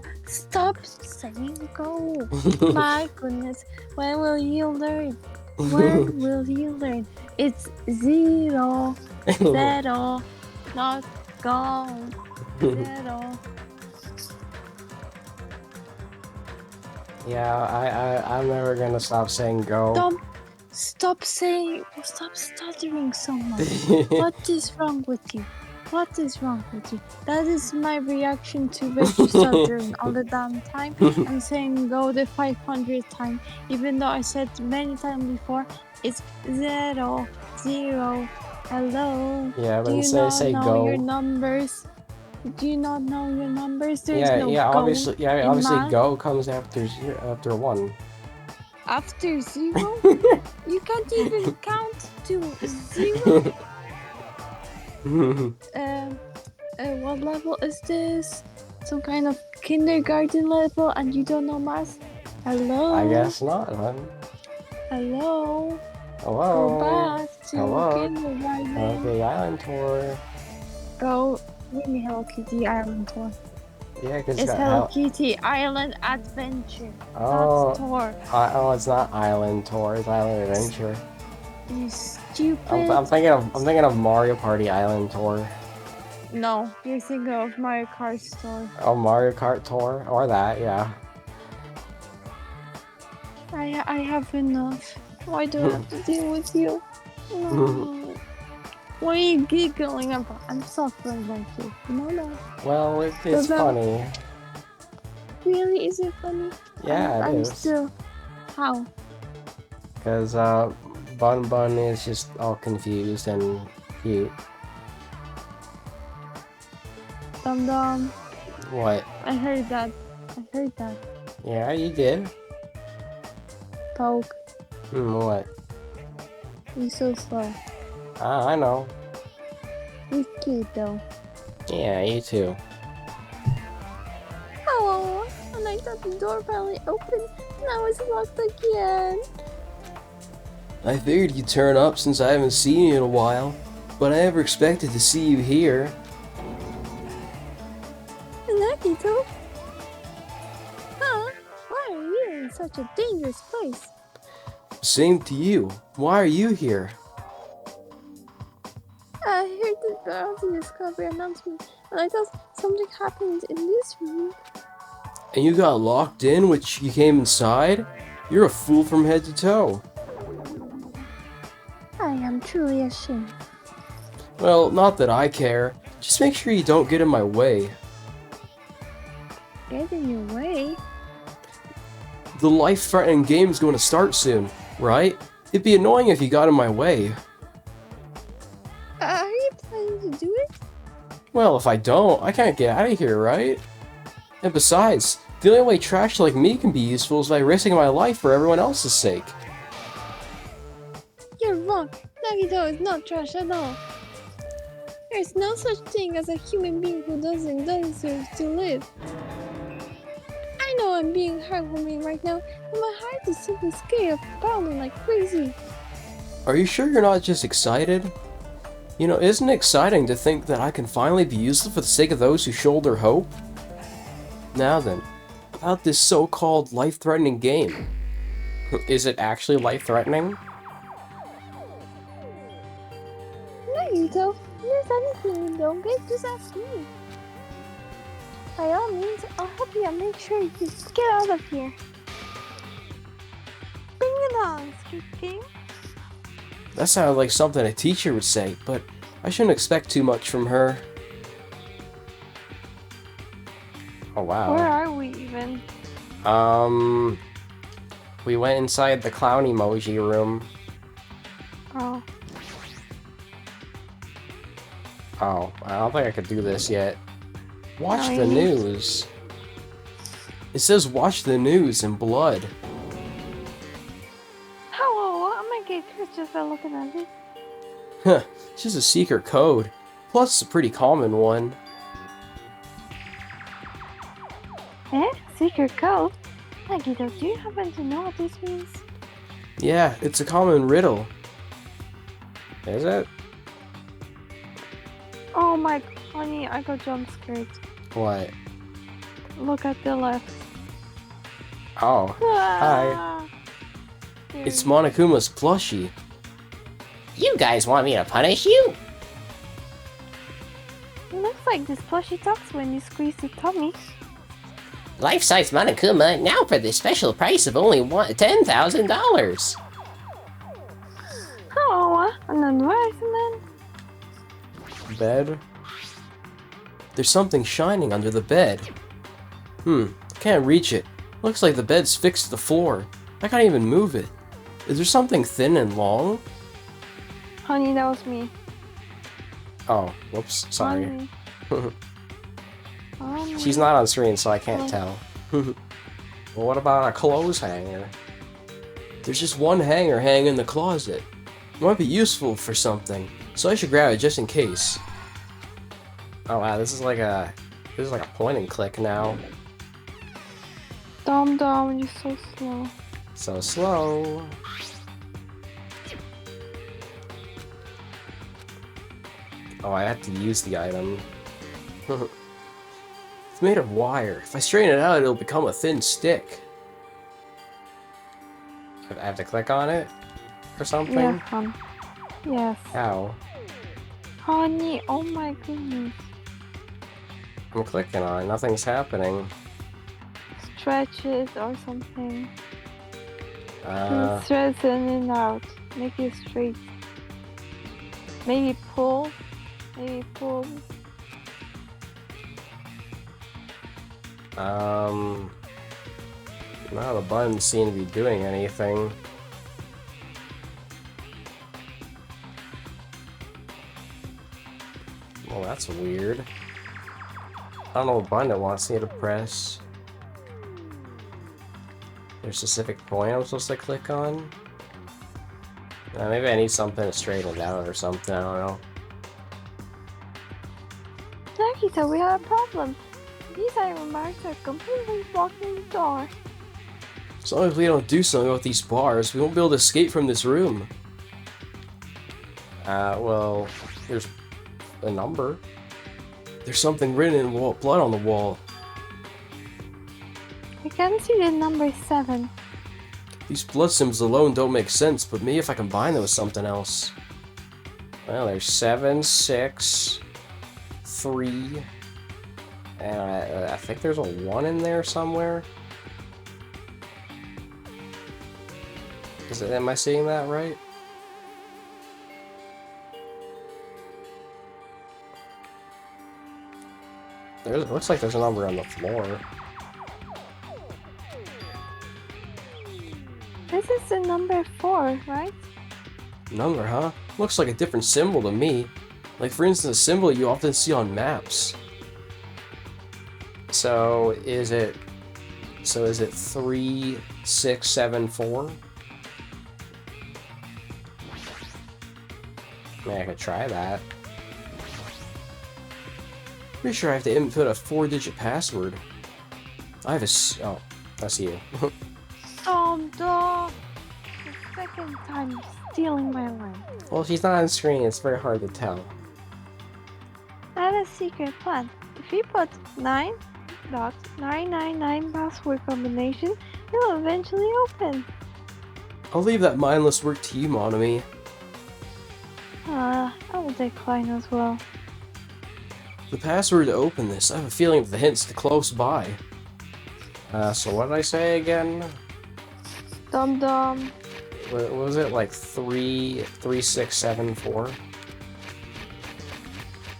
zero. Stop saying go. My goodness. When will you learn? When will you learn? It's zero. Zero. Not go. Zero. Yeah, I'm never gonna stop saying go. Stop stuttering so much. What is wrong with you? What is wrong with you? That is my reaction to veggie stuttering all the damn time. I'm saying go the 500th time, even though I said many times before, it's zero, zero, hello. Yeah, Do then you not say know go. your numbers? Do you not know your numbers? There is Yeah, no yeah, go obviously, yeah, in obviously math. go comes after after 1. After zero? You can't even count to 0? What level is this? Some kind of kindergarten level and you don't know math? Hello? I guess not, man. Hello? Hello. Go back to Hello. kindergarten. Okay, island tour. Go. Give me Hello Kitty Island Tour. Yeah, because it's Hello Kitty Island Adventure. Not tour. Oh, it's not island tour. It's island adventure. You stupid. I'm thinking of Mario Party Island tour. No, you're thinking of Mario Kart tour. Oh, Mario Kart tour, or that, yeah. I have enough. Why do I have to deal with you? No. What are you giggling about? I'm suffering like you. You know that? Well, it's funny. Really? Is it funny? Yeah, it is. Still... How? Because Bun is just all confused and cute. Dum Dum. What? I heard that. Yeah, you did. Poke. What? You're so slow. I know. You're cute though. Yeah, you too. Oh, and I thought the door finally opened. Now it's locked again. I figured you'd turn up since I haven't seen you in a while, but I never expected to see you here. Nagito? Huh? Why are you in such a dangerous place? Same to you. Why are you here? I heard the browsing discovery announcement, and I thought something happened in this room. And you got locked in, which you came inside? You're a fool from head to toe. I am truly ashamed. Well, not that I care. Just make sure you don't get in my way. Get in your way? The life-threatening game's going to start soon, right? It'd be annoying if you got in my way. Are you planning to do it? Well, if I don't, I can't get out of here, right? And besides, the only way trash like me can be useful is by risking my life for everyone else's sake. You're wrong. Nagito is not trash at all. There's no such thing as a human being who doesn't deserve to live. I know I'm being heartwarming right now, but my heart is simply scared of pounding like crazy. Are you sure you're not just excited? You know, isn't it exciting to think that I can finally be useful for the sake of those who shoulder hope? Now then, about this so-called life-threatening game. Is it actually life-threatening? Nagito, if there's anything you don't get, just ask me. By all means, I'll help you and make sure you get out of here. Bring it on, Street King. That sounded like something a teacher would say, but I shouldn't expect too much from her. Oh wow. Where are we even? We went inside the clown emoji room. Oh. Oh, I don't think I could do this yet. Watch Oh, the you need- news. It says watch the news in blood. Hello, I'm gonna get cursed just by looking at this. Huh, it's just a secret code. Plus, it's a pretty common one. Eh? Secret code? Nagito, do you happen to know what this means? Yeah, it's a common riddle. Is it? Oh my honey, I got jump scared. What? Look at the left. Oh, hi. Ah, It's Monokuma's plushie. You guys want me to punish you? It looks like this plushie talks when you squeeze the tummy. Life-size Monokuma now for the special price of only $10,000. Oh, an advertisement. Bed? There's something shining under the bed. Can't reach it. Looks like the bed's fixed to the floor. I can't even move it. Is there something thin and long? Honey, that was me. Oh, whoops, sorry. Honey. Honey. She's not on screen, so I can't tell. Well, what about a clothes hanger? There's just one hanger hanging in the closet. It might be useful for something, so I should grab it just in case. Oh wow, this is like a point and click now. Dom, you're so slow. So slow. Oh, I have to use the item. It's made of wire. If I straighten it out, it'll become a thin stick. I have to click on it? Or something? Yeah, hon. Yes. How? Honey, oh my goodness. I'm clicking on it. Nothing's happening. Stretch it or something. Uh, Stretch it in and out. Make it straight. Maybe pull. Maybe pull. No, the buttons seem to be doing anything. Well, that's weird. I don't know what button it wants me to press. There's a specific point I'm supposed to click on? Maybe I need something to straighten it out or something, I don't know. Nakita, we have a problem. These iron bars are completely blocking the door. As long as we don't do something about these bars, we won't be able to escape from this room. Well, there's a number. There's something written in blood on the wall. I can see the number 7. These blood symbols alone don't make sense, but maybe if I combine them with something else. Well, there's 7, 6, 3, and I think there's a 1 in there somewhere. Am I seeing that right? It looks like there's a number on the floor. This is the number 4, right? Number, huh? Looks like a different symbol to me. Like, for instance, a symbol you often see on maps. So, is it 3, 6, 7, 4? I mean, I could try that. Pretty sure I have to input a 4-digit password. I have oh, that's you. Dog. The second time you're stealing my line. Well, she's not on screen, it's very hard to tell. I have a secret plan. If you put 9.999 password combination, it will eventually open. I'll leave that mindless work to you, Monami. I will decline as well. The password to open this, I have a feeling that the hint's close by. So what did I say again? Dum. What was it, like 3, 6, 7, 4?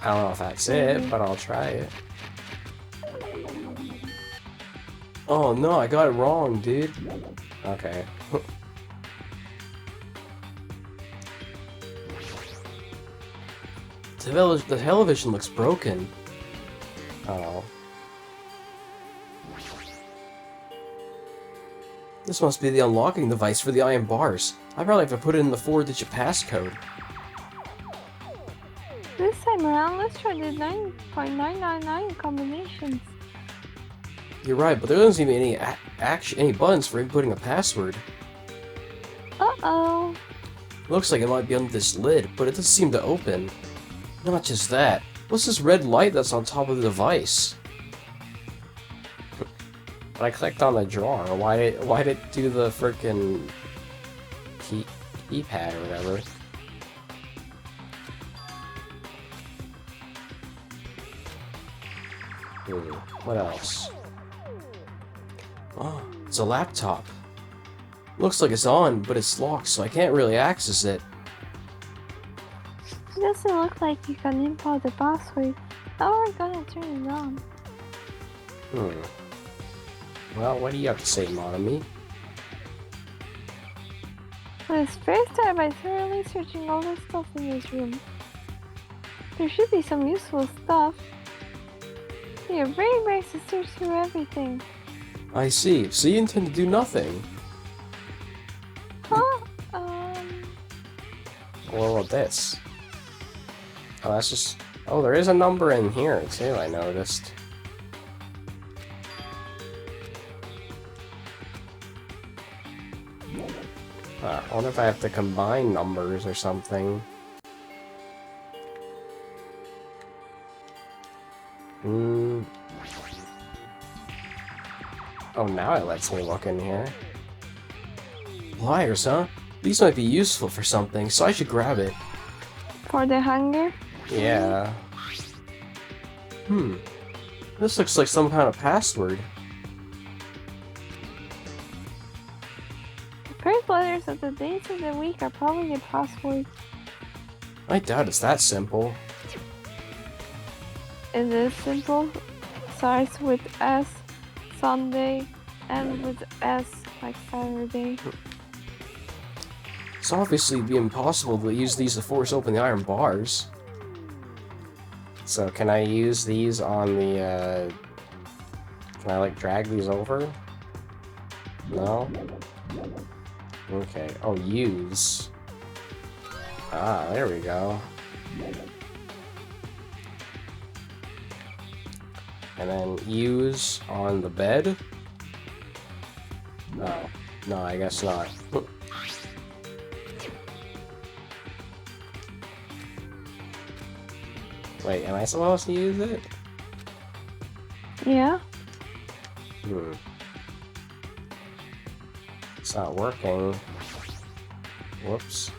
I don't know if that's it, but I'll try it. Oh no, I got it wrong, dude. Okay. The television looks broken. Oh. This must be the unlocking device for the iron bars. I probably have to put it in the 4-digit passcode. This time around, let's try the 9.999 combinations. You're right, but there doesn't seem to be any buttons for inputting a password. Uh-oh. Looks like it might be under this lid, but it doesn't seem to open. Not just that. What's this red light that's on top of the device? But I clicked on the drawer. Why did it do the frickin' keypad or whatever? What else? Oh, it's a laptop. Looks like it's on, but it's locked, so I can't really access it. It doesn't look like you can input the password. How are we gonna turn it on? Well, what do you have to say, Monami? Let's first start by thoroughly searching all the stuff in this room. There should be some useful stuff. You're very brave to search through everything. I see. So you intend to do nothing? Huh? What about this? Oh, that's just... Oh, there is a number in here, too, I noticed. I wonder if I have to combine numbers or something. Oh, now it lets me look in here. Pliers, huh? These might be useful for something, so I should grab it. For the hunger? Yeah. This looks like some kind of password. The first letters of the days of the week are probably the password. I doubt it's that simple. It is simple. Starts with S, Sunday, and with S, like Saturday. It's obviously be impossible to use these to force open the iron bars. So can I use these on the, can I, like, drag these over? No? Okay. Oh, use. Ah, there we go. And then use on the bed? No. No, I guess not. Wait, am I supposed to use it? Yeah? It's not working. Whoops.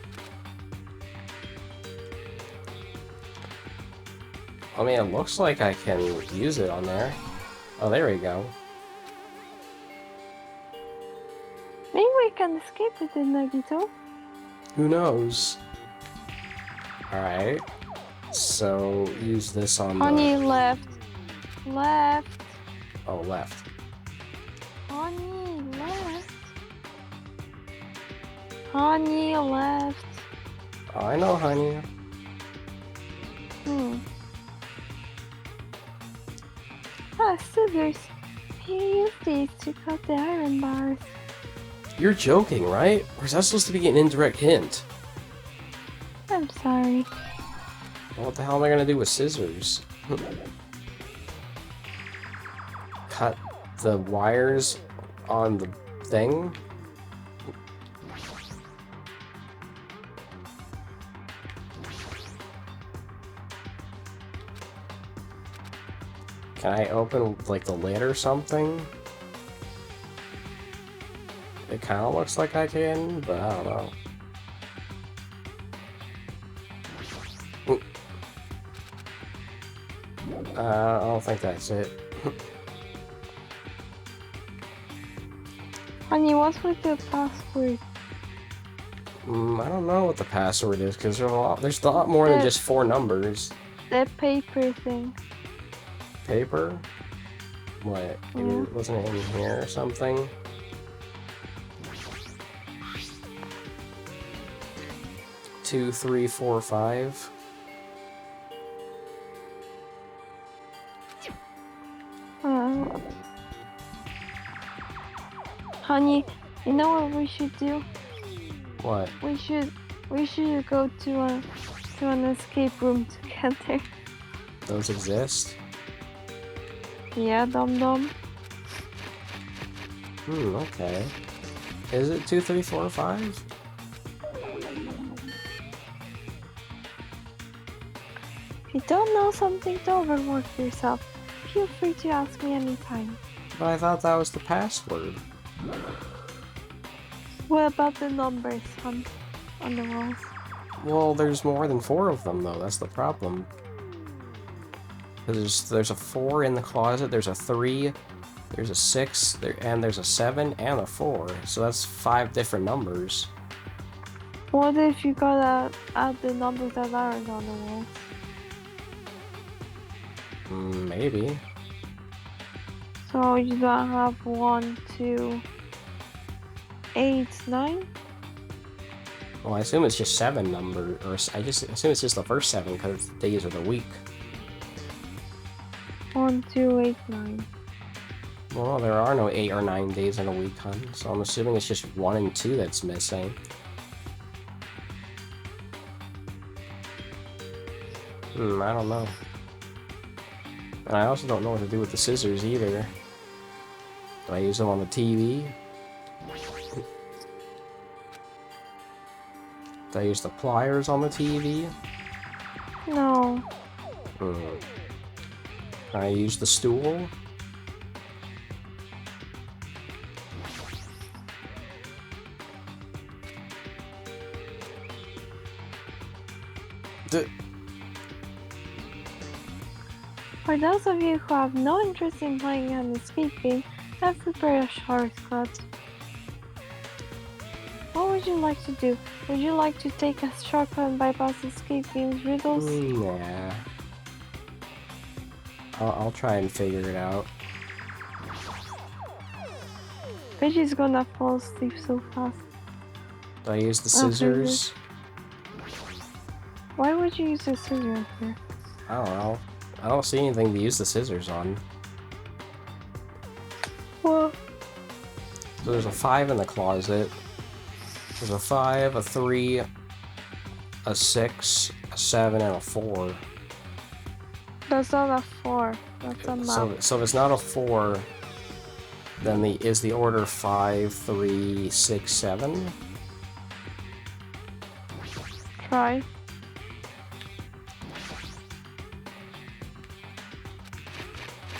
I mean, it looks like I can use it on there. Oh, there we go. Maybe we can escape with it, Nagito. Who knows? Alright. So, use this on Honey, the... left. Left. Oh, left. Honey, left. Honey, left. Oh, I know, honey. Ah, scissors. You use these to cut the iron bars. You're joking, right? Or is that supposed to be an indirect hint? I'm sorry. What the hell am I gonna do with scissors? Cut the wires on the thing? Can I open, like, the lid or something? It kind of looks like I can, but I don't know. I don't think that's it. Honey, what's with the password? I don't know what the password is, because there's a lot more than just 4 numbers. The paper thing. Paper? What? Yeah. Wasn't it in here or something? Two, 3, 4, 5. Honey, you know what we should do? What? We should go to an escape room together. Those exist? Yeah, Dum Dum. Okay. Is it 2, 3, 4, 5? If you don't know something, don't overwork yourself. Feel free to ask me anytime. But I thought that was the password. What about the numbers on the walls? Well, there's more than 4 of them, though. That's the problem. There's a 4 in the closet, there's a 3, there's a 6, and there's a 7 and a 4. So that's 5 different numbers. What if you gotta add the numbers that aren't on the walls? Maybe. So you don't have 1, 2, 8, 9? Well, I assume it's just 7 numbers, or I just assume it's just the first 7 because days of the week. 1, 2, 8, 9. Well, there are no 8 or 9 days in a week, hun, so I'm assuming it's just 1 and 2 that's missing. I don't know. And I also don't know what to do with the scissors either. Do I use them on the TV? Do I use the pliers on the TV? No. Can I use the stool? For those of you who have no interest in playing an escape game, I've prepared a shortcut. What would you like to do? Would you like to take a shortcut and bypass escape games riddles? Nah. I'll try and figure it out. Veggie's gonna fall asleep so fast. Do I use the scissors? Why would you use the scissors here? I don't know. I don't see anything to use the scissors on. Well, So there's a 5 in the closet. There's a 5, a 3, a 6, a 7, and a 4. that's not a 4. That's a map. So if it's not a 4, then is the order 5, 3, 6, 7? Try.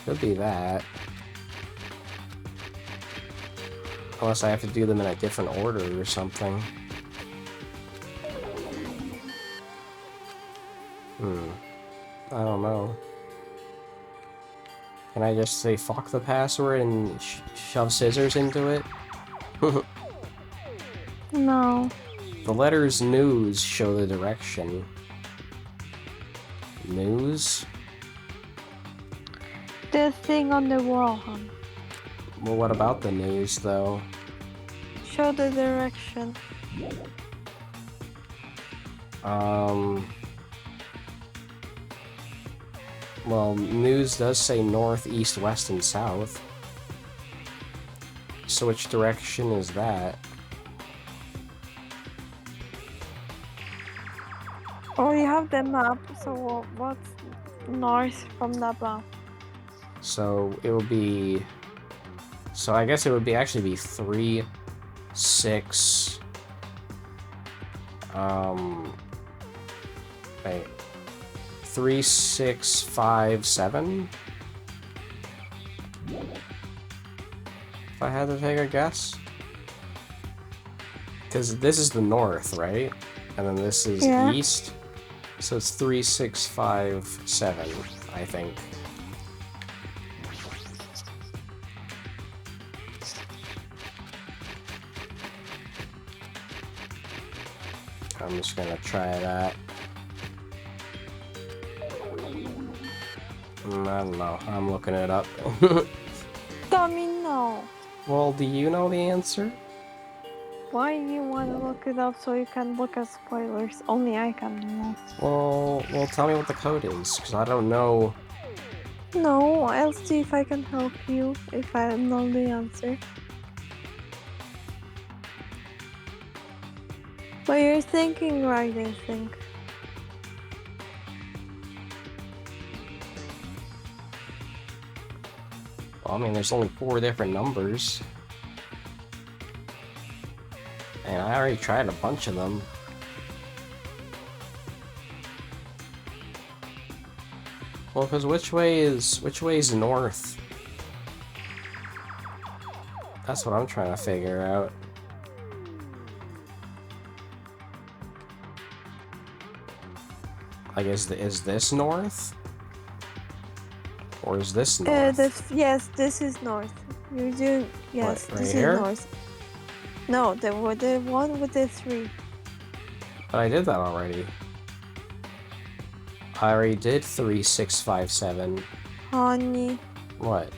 Could be that. Unless I have to do them in a different order or something. I don't know. Can I just say fuck the password and shove scissors into it? No. The letters news show the direction. News? The thing on the wall, hon. Well, what about the news, though? Show the direction. Well, news does say north, east, west, and south. So which direction is that? Oh, you have the map, so what's north from the map? So it would be... So I guess it would actually be 3, 6... Wait. 3, 6, 5, 7? If I had to take a guess? Because this is the north, right? And then this is east. So it's 3, 6, 5, 7, I think. I'm just gonna try that. I don't know. I'm looking it up. Tell me no. Well, do you know the answer? Why do you want to look it up so you can look at spoilers? Only I can do that. Well, tell me what the code is, because I don't know. No, I'll see if I can help you if I know the answer. But you're thinking right, I think. Well, I mean, there's only 4 different numbers. And I already tried a bunch of them. Well, because which way is north? That's what I'm trying to figure out. Like, is this north? Or is this north? Yes, this is north. You're doing yes. What, right This here? is north. No, the one with the 3. But I did that already. I already did 3, 6, 5, 7. Honey. What?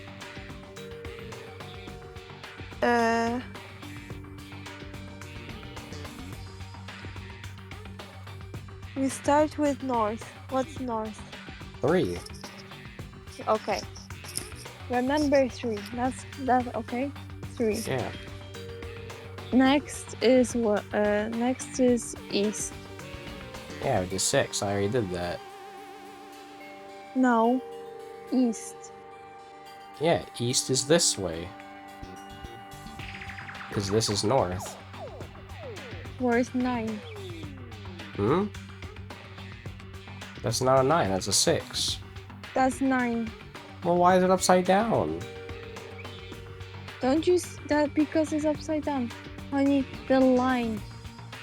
We start with north. What's north? 3. Okay. Remember 3. That's okay. 3. Yeah. Next is what? Next is east. Yeah, I did 6. I already did that. No, east. Yeah, east is this way. Because this is north. Where's 9? Hmm? That's not a 9, that's a 6. That's 9. Well, why is it upside down? Don't you that because it's upside down, honey? The line.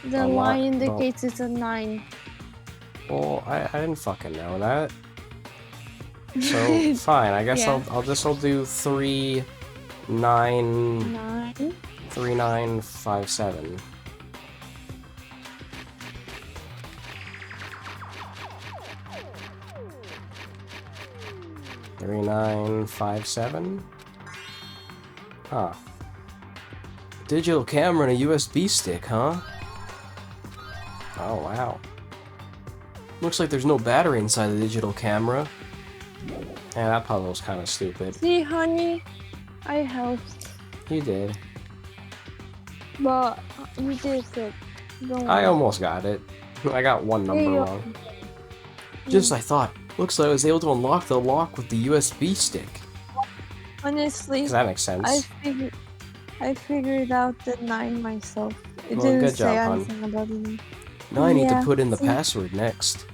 The line indicates it's a 9. Well, I didn't fucking know that. So, fine, I guess Yeah. I'll do 3, 9, 9. 3, 9, 5, 7. Three, 9, 5, 7? Huh. Digital camera and a USB stick, huh? Oh, wow. Looks like there's no battery inside the digital camera. Yeah, that puzzle's kind of stupid. See, honey, I helped, You did. but you did it. Don't I worry. almost got it. I got one number Here you are. wrong. Just as I thought. Looks like I was able to unlock the lock with the USB stick. Honestly, Does that make sense? I figured out the 9 myself. It Well, didn't good say job, hon. anything about it. Now I need to Yeah, put in the see? password next.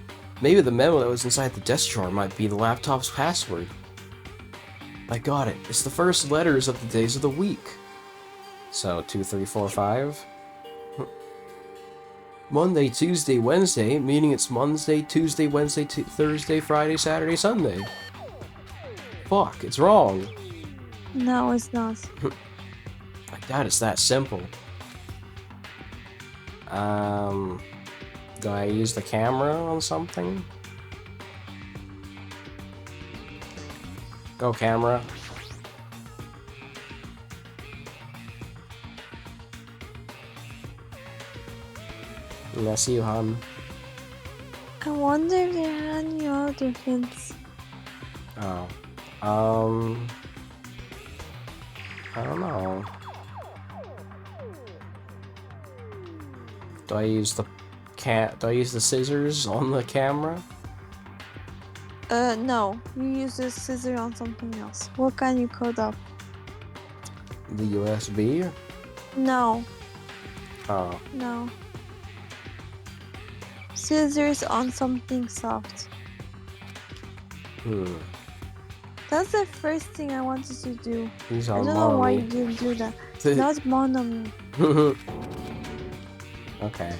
Maybe the memo that was inside the desk drawer might be the laptop's password. I got it. It's the first letters of the days of the week. So, 2, 3, 4, 5. Monday, Tuesday, Wednesday, meaning it's Monday, Tuesday, Wednesday, Thursday, Friday, Saturday, Sunday. Fuck, it's wrong. No, it's not. I doubt it's that simple. Do I use the camera on something? Go, camera. Miss you, hon. I wonder if there are any other hints. Oh. I don't know. Do I use the scissors on the camera? No. You use the scissor on something else. What can you code up? The USB? No. Oh. No. Scissors on something soft. That's the first thing I wanted to do. These I are don't know why you mommy. didn't do that. Not monomy. Okay.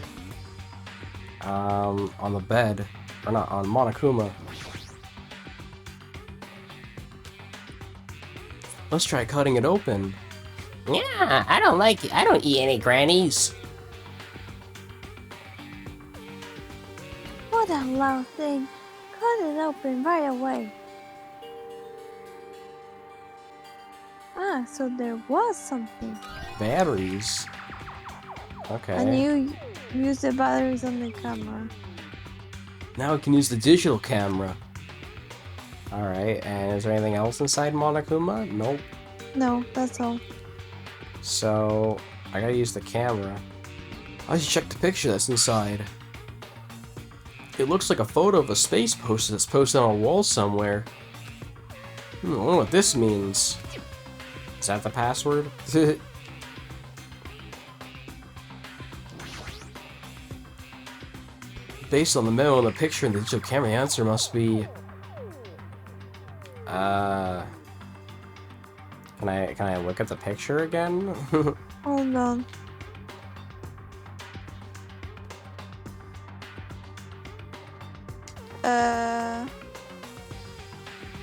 On the bed. Or not, on Monokuma. Let's try cutting it open. Yeah, I don't like it. I don't eat any grannies. What a loud thing. Cut it open right away. Ah, so there was something. Batteries. Okay. And you use the batteries on the camera. Now we can use the digital camera. Alright, and is there anything else inside Monokuma? Nope. No, that's all. So, I gotta use the camera. I should check the picture that's inside. It looks like a photo of a space poster that's posted on a wall somewhere. I wonder what this means. Is that the password? Based on the memo and the picture in the digital camera, the answer must be... Can I look at the picture again? Hold on.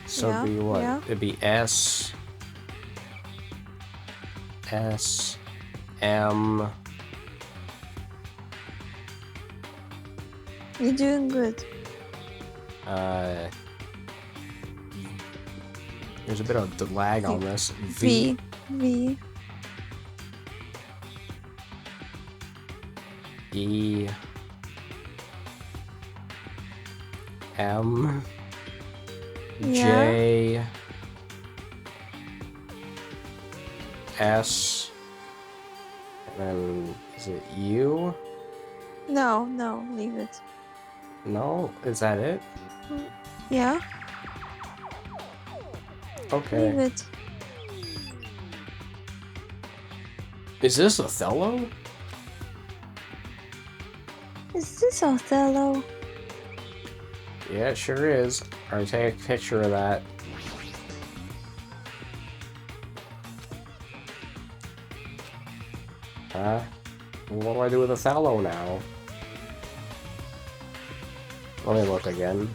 So Yeah, it'd be what? yeah. It'd be S M. You're doing good. There's a bit of lag on this. V. E M J S, and then is it U? No, leave it. No, is that it? Yeah, Okay. leave it. Is this Othello? Is this Othello? Yeah, it sure is. Alright, take a picture of that. What do I do with Othello now? Let me look again.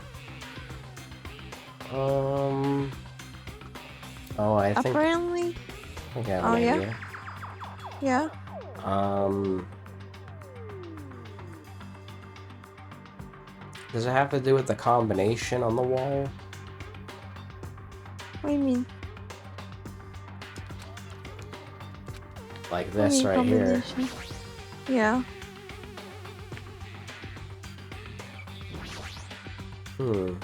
Oh, I think Apparently. I have Oh, an yeah? idea. Yeah. Does it have to do with the combination on the wall? What do you mean? Like What do you this mean right here. combination? Yeah. If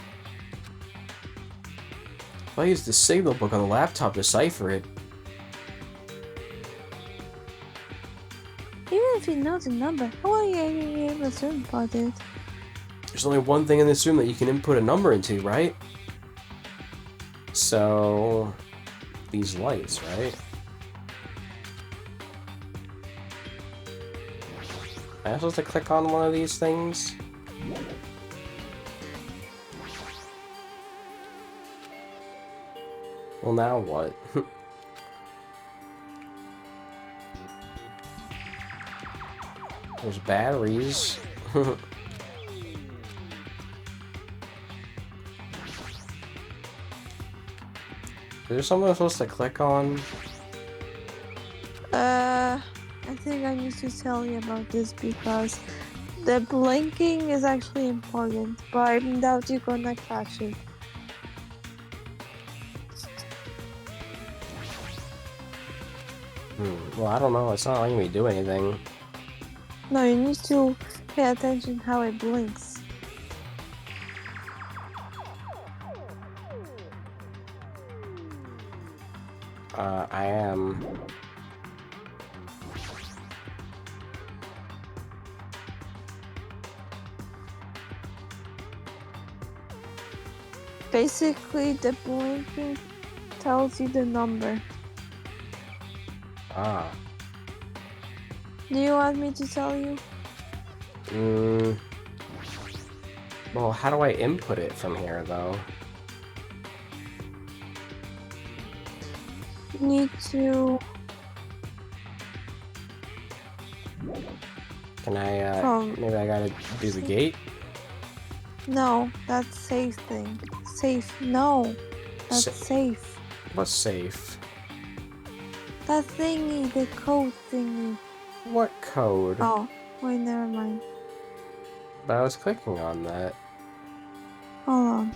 I use the signal book on the laptop to decipher it, Even if you know the number, how are you able to input it? there's only one thing in this room that you can input a number into, right? So, these lights, right? Am I supposed to click on one of these things? Well, now what? There's batteries. Is there something I'm supposed to click on? I think I need to tell you about this because the blinking is actually important, but I doubt you're gonna catch it. Well, I don't know. It's not letting me do anything. No, you need to pay attention how it blinks. I am. Basically, the blinking tells you the number. Ah. Do you want me to tell you? Well, how do I input it from here, though? You need to... Can I, maybe I gotta do the gate? No, that's safe thing. Safe. No, that's Sa- safe. What's safe? That thingy, the code thingy. What code? Oh, wait, never mind. But I was clicking on that. Hold on.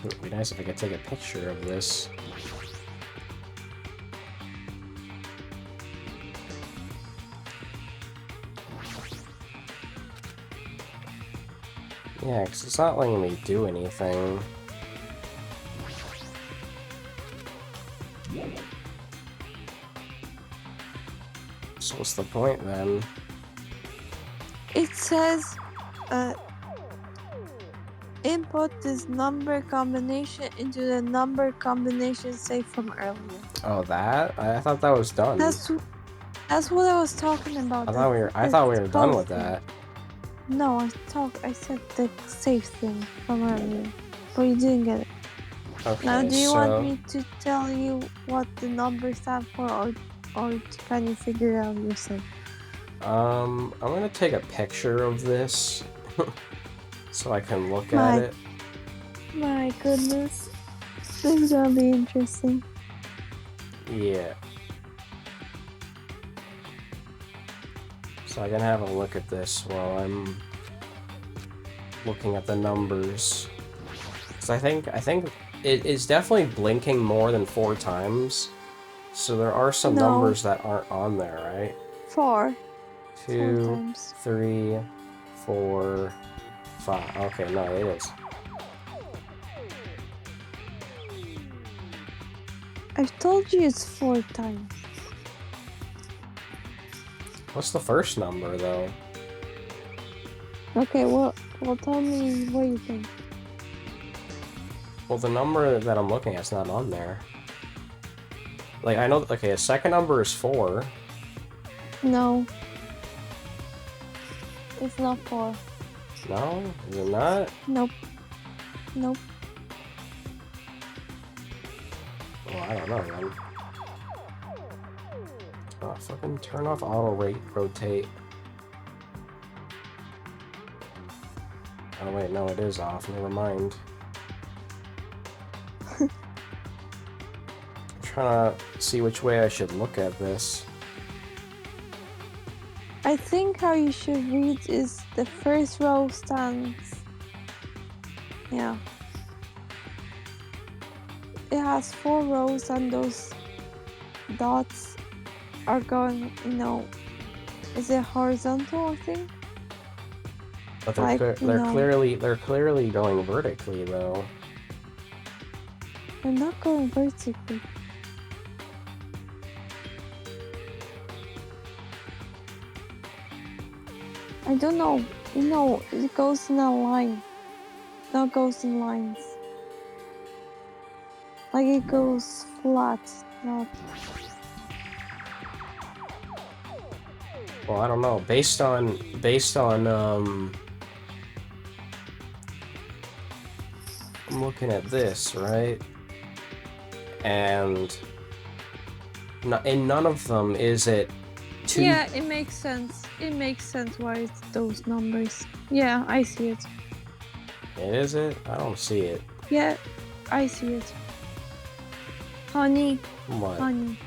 It'd be nice if I could take a picture of this. Yeah, because it's not letting me do anything. So what's the point then? It says, input this number combination into the number combination saved from earlier. Oh, that? I thought that was done. That's what I was talking about. I thought we were done with that. No, I said the safe thing from earlier, but you didn't get it. Okay, Now, do you so want me to tell you what the numbers stand for, or can you figure it out yourself? I'm gonna take a picture of this so I can look at it. My goodness, this is gonna be interesting. Yeah. So I can have a look at this while I'm looking at the numbers. Because I think it is definitely blinking more than 4 times. So there are some No. numbers that aren't on there, right? 4. 2, 4 times. 3, 4, 5. Okay, no, it is. I've told you it's 4 times. What's the first number, though? Okay, well, tell me what you think. Well, the number that I'm looking at is not on there. Like, I know, okay, a second number is 4. No. It's not 4. No? Is it not? Nope. Nope. Well, I don't know, man. Oh, fucking turn off auto rotate. Oh, wait, no, it is off. Never mind. I'm trying to see which way I should look at this. I think how you should read is the first row stands. Yeah. It has 4 rows, and those dots are going, is it horizontal, I think? But they're clearly going vertically, though. They're not going vertically. I don't know. It goes in a line. No, it goes in lines. Like it goes flat, not. Well, I don't know. Based on I'm looking at this, right? And in none of them is it 2. Yeah, it makes sense. It makes sense why it's those numbers. Yeah, I see it. Is it? I don't see it. Yeah, I see it. Honey. What? Honey.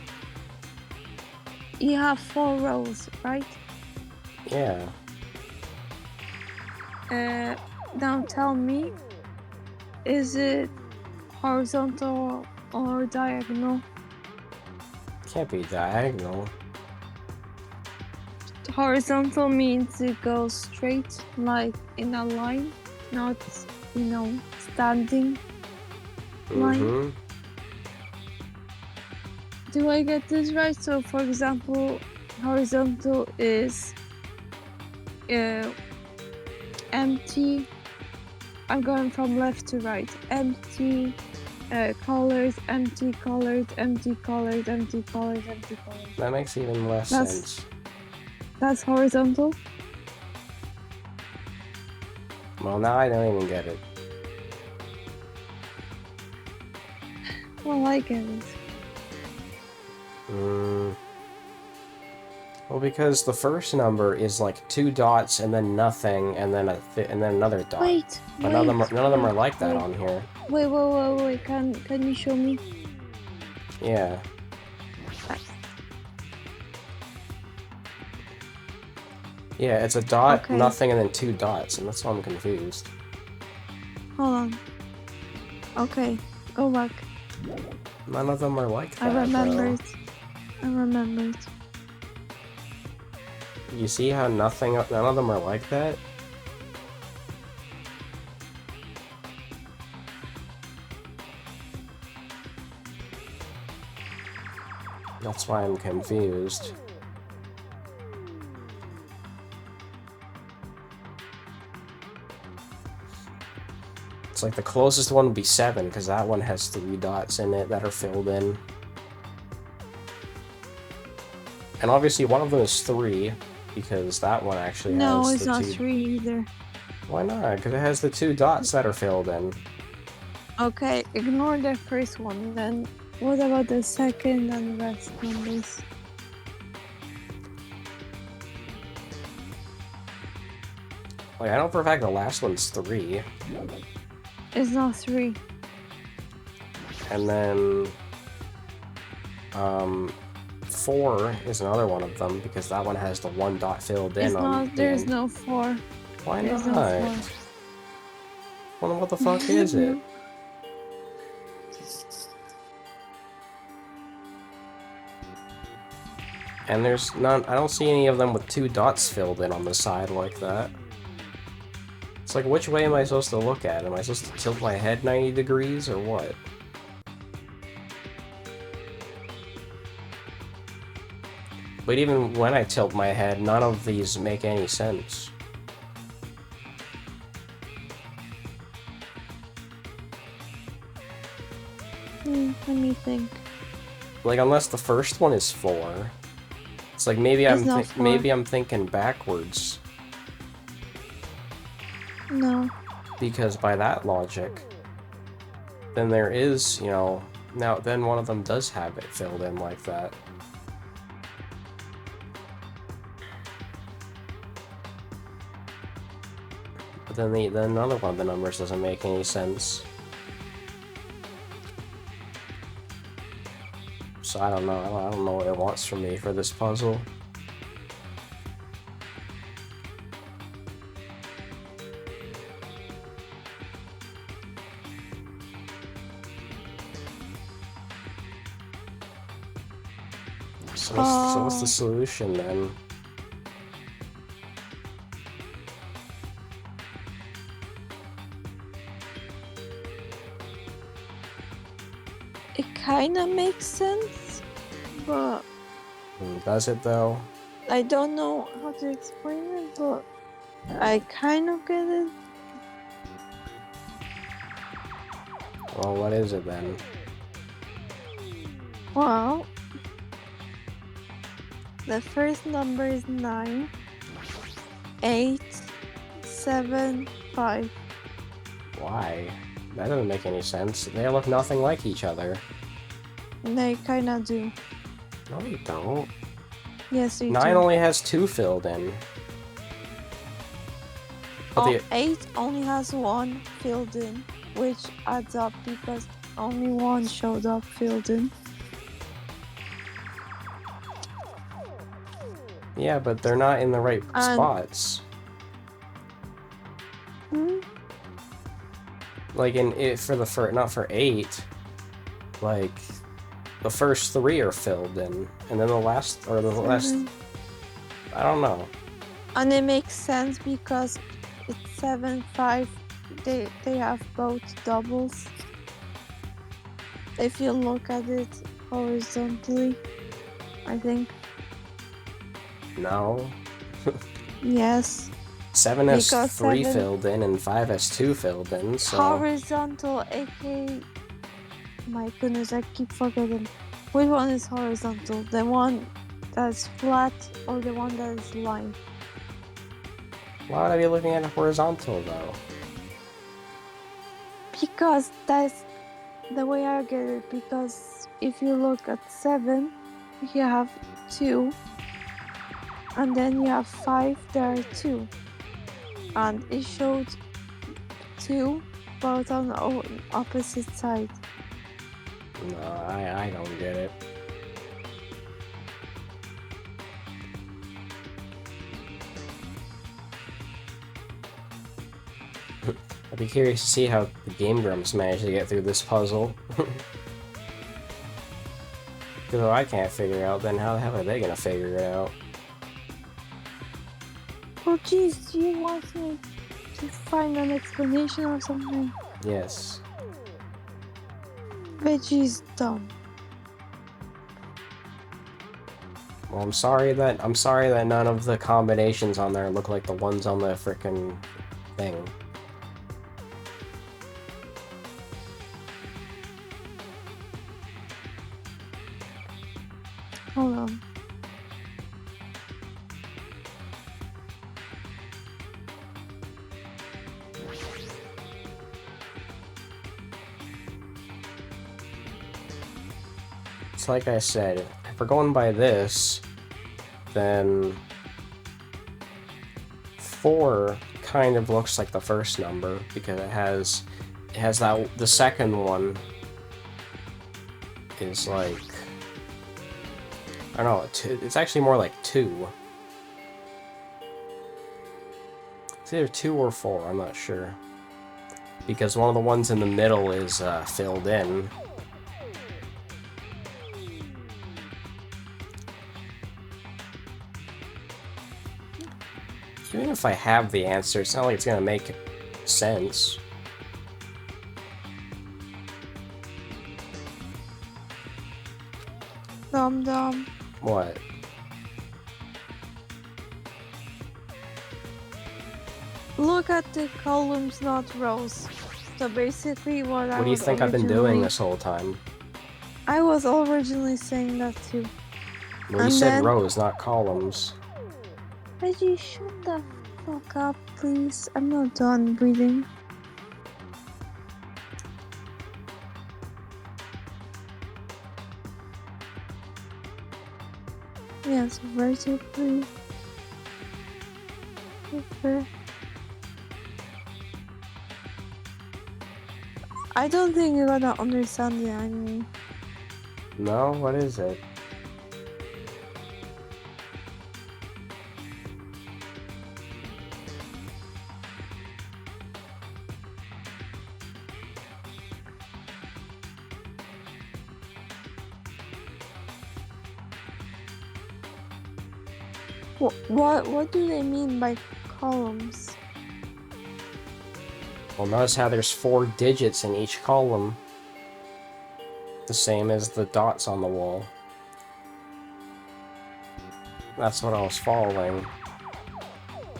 You have 4 rows, right? Yeah. Now tell me, is it horizontal or diagonal? Can't be diagonal. Horizontal means it goes straight, like in a line, not, standing line. Mm-hmm. Do I get this right? So, for example, horizontal is empty. I'm going from left to right. Empty colors, empty colors, empty colors, empty colors, empty colors. That makes even less sense. That's horizontal? Well, now I don't even get it. Well, I get it. Well, because the first number is like 2 dots and then nothing and then another dot. Wait. But none of them are like that on here. Wait. Can you show me? Yeah. Yeah, it's a dot, Okay. nothing, and then 2 dots, and that's why I'm confused. Hold on. Okay, go back. None of them are like that, I remembered. though. I remembered. You see how none of them are like that? That's why I'm confused. It's like the closest one would be 7, because that one has 3 dots in it that are filled in. And obviously one of them is 3, because that one actually No, has it's the not 2... 3 either. Why not? Because it has the 2 dots that are filled in. Okay, ignore the first one then. What about the second and the rest numbers? Like, I know for a fact the last one's 3. It's not 3. And then... 4 is another one of them, because that one has the 1 dot filled in It's on not, the there's end. no 4. Why There's not? no 4. Well, what the fuck is it? And there's none... I don't see any of them with 2 dots filled in on the side like that. It's like, which way am I supposed to look at? Am I supposed to tilt my head 90 degrees, or what? But even when I tilt my head, none of these make any sense. Let me think. Like, unless the first one is 4. It's like, maybe It's not 4. maybe I'm thinking backwards. No. Because by that logic, then there is, you know... Now, then one of them does have it filled in like that. But then then another one of the numbers doesn't make any sense. So I don't know. I don't know what it wants from me for this puzzle. So what's the solution then? It kinda makes sense, but Does it though? I don't know how to explain it, but I kind of get it. Well, what is it then? Well, the first number is 9, 8, 7, 5. Why? That doesn't make any sense. They look nothing like each other. They kinda do. No, they don't. Yes, they 9 do. only has 2 filled in. But 8 only has 1 filled in, which adds up because only 1 showed up filled in. Yeah, but they're not in the right spots. Like not for 8. Like the first 3 are filled in, and then the last I don't know. And it makes sense because it's 7, 5. They have both doubles. If you look at it horizontally, I think. No. Yes. 7 has Because 3 7 filled in, and 5 has 2 filled in. So horizontal, aka. My goodness, I keep forgetting. Which one is horizontal? The one that's flat or the one that is line? why would I be looking at it horizontal though? Because that's the way I get it. Because if you look at 7, you have 2, and then you have 5. There are 2, and it showed 2, both on the opposite side. No, I don't get it. I'd be curious to see how the Game Grumps managed to get through this puzzle. Because if I can't figure it out, then how the hell are they gonna figure it out? Well, geez, do you want me to find an explanation or something? Yes. Veggie's dumb. Well, I'm sorry that none of the combinations on there look like the ones on the frickin' thing. Hold on. it's like I said, if we're going by this, then 4 kind of looks like the first number because it has that the second one is like, I don't know, it's actually more like 2. It's either 2 or 4, I'm not sure. Because one of the ones in the middle is filled in. Even if I have the answer, it's not like it's gonna make sense. Dum. What? Look at the columns, not rows. So basically what What do you think I've been doing this whole time? I was originally saying that too. Well, you said rows, not columns. Veggie, shut the fuck up, please. I'm not done breathing. Yes, vertically. Okay. I don't think you're gonna understand the anime. No? What is it? What do they mean by columns? Well, notice how there's 4 digits in each column. The same as the dots on the wall. That's what I was following. What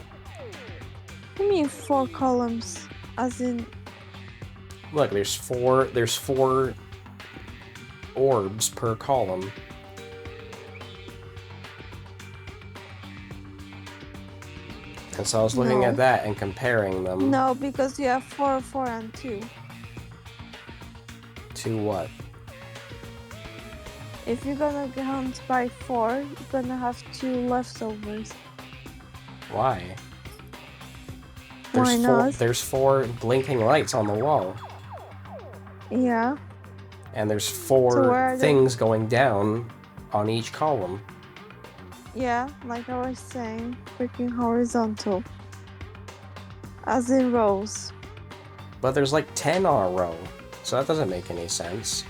do you mean 4 columns? As in... Look, there's 4 orbs per column. And so I was looking at that and comparing them. No, because you have 4, 4, and 2. To what? If you're gonna count by 4, you're gonna have 2 leftovers. Why? Why not? There's 4 blinking lights on the wall. Yeah. And there's 4 things going down on each column. Yeah, like I was saying, freaking horizontal. As in rows. But there's like 10 on a row, so that doesn't make any sense.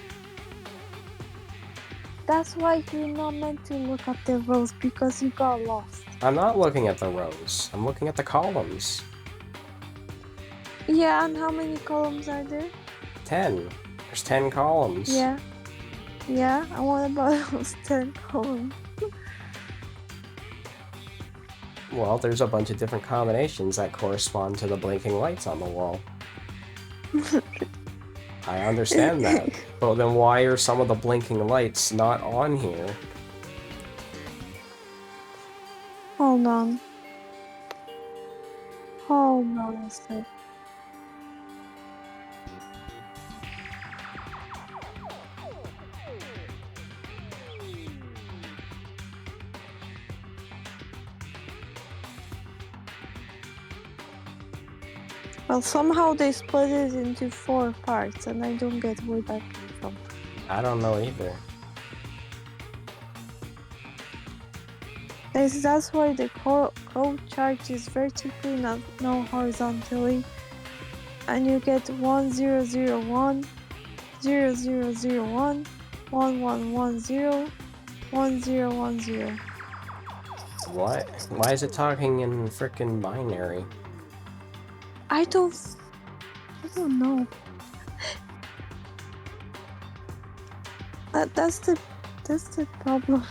That's why you're not meant to look at the rows, because you got lost. I'm not looking at the rows, I'm looking at the columns. Yeah, and how many columns are there? 10. There's 10 columns. Yeah. Yeah, and what about those 10 columns? Well, there's a bunch of different combinations that correspond to the blinking lights on the wall. I understand that. But then why are some of the blinking lights not on here? Hold on. Hold on a sec. Well, somehow they split it into 4 parts, and I don't get where that came from. I don't know either. That's why the code chart is vertically, not horizontally. And you get 1001, 0001, 1110, 1010. What? Why is it talking in frickin' binary? I don't know. That's the problem.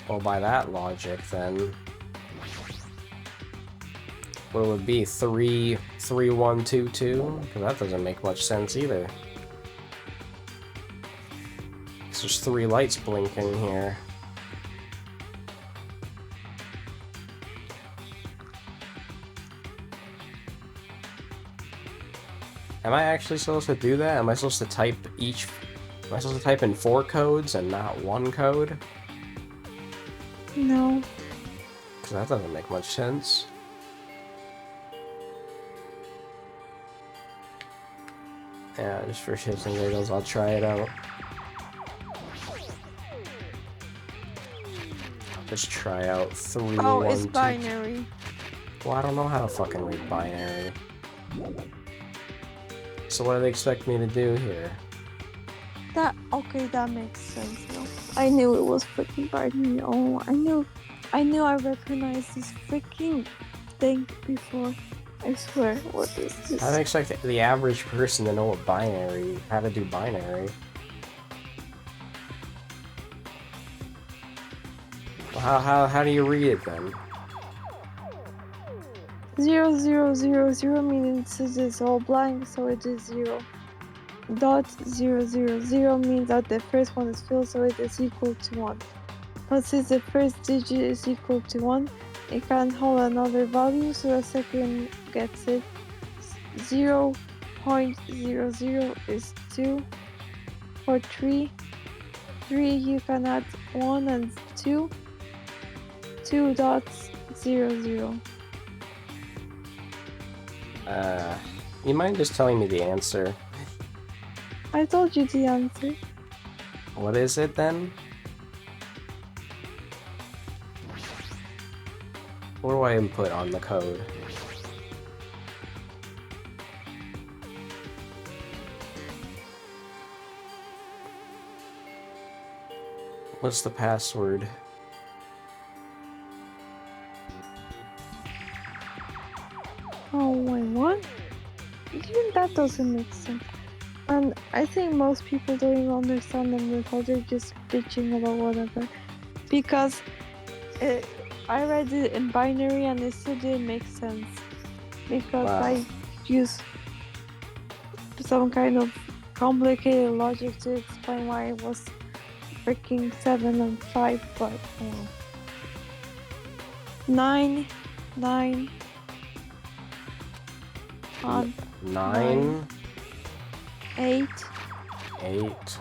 Well, by that logic, then, what would it be? 33122? Because that doesn't make much sense either. Because there's 3 lights blinking here. Am I actually supposed to do that? Am I supposed to type each... Am I supposed to type in 4 codes and not 1 code? No. Because that doesn't make much sense. Yeah, just for shits and giggles, I'll try it out. Just try out 3, Oh, 1, it's 2. binary. Well, I don't know how to fucking read binary. So what do they expect me to do here? Okay, that makes sense now. I knew it was freaking binary. Oh, I knew I recognized this freaking thing before. I swear, what is this? I don't expect the average person to know what binary, how to do binary. Well, how do you read it then? 0, 0, 0, 0 means it is all blank, so it is 0. Dot 0, 0, 0 means that the first one is filled, so it is equal to 1. But since the first digit is equal to 1, it can't hold another value, so the second gets it. 0.00 is 2. For 3, you can add 1 and 2. 2 dots 0, 0. You mind just telling me the answer? I told you the answer. What is it then? What do I input on the code? What's the password? Oh, wait, what? Even that doesn't make sense. And I think most people don't even understand them because they're just bitching about whatever. Because I read it in binary and it still didn't make sense. Because Wow. I use some kind of complicated logic to explain why it was freaking 7 and 5, but 9, 9, 8, 8,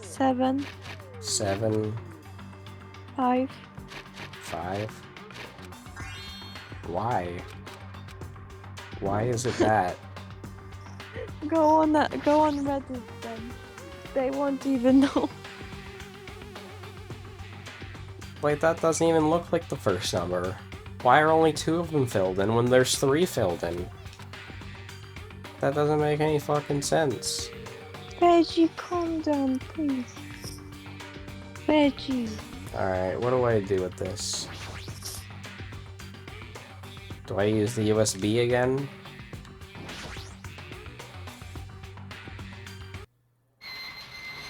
7, 7, 5. 5. Why? Why is it that? Go on Reddit then. They won't even know. Wait, that doesn't even look like the first number. Why are only 2 of them filled in when there's 3 filled in? That doesn't make any fucking sense. Veggie, calm down, please. Veggie. Alright, what do I do with this? Do I use the USB again?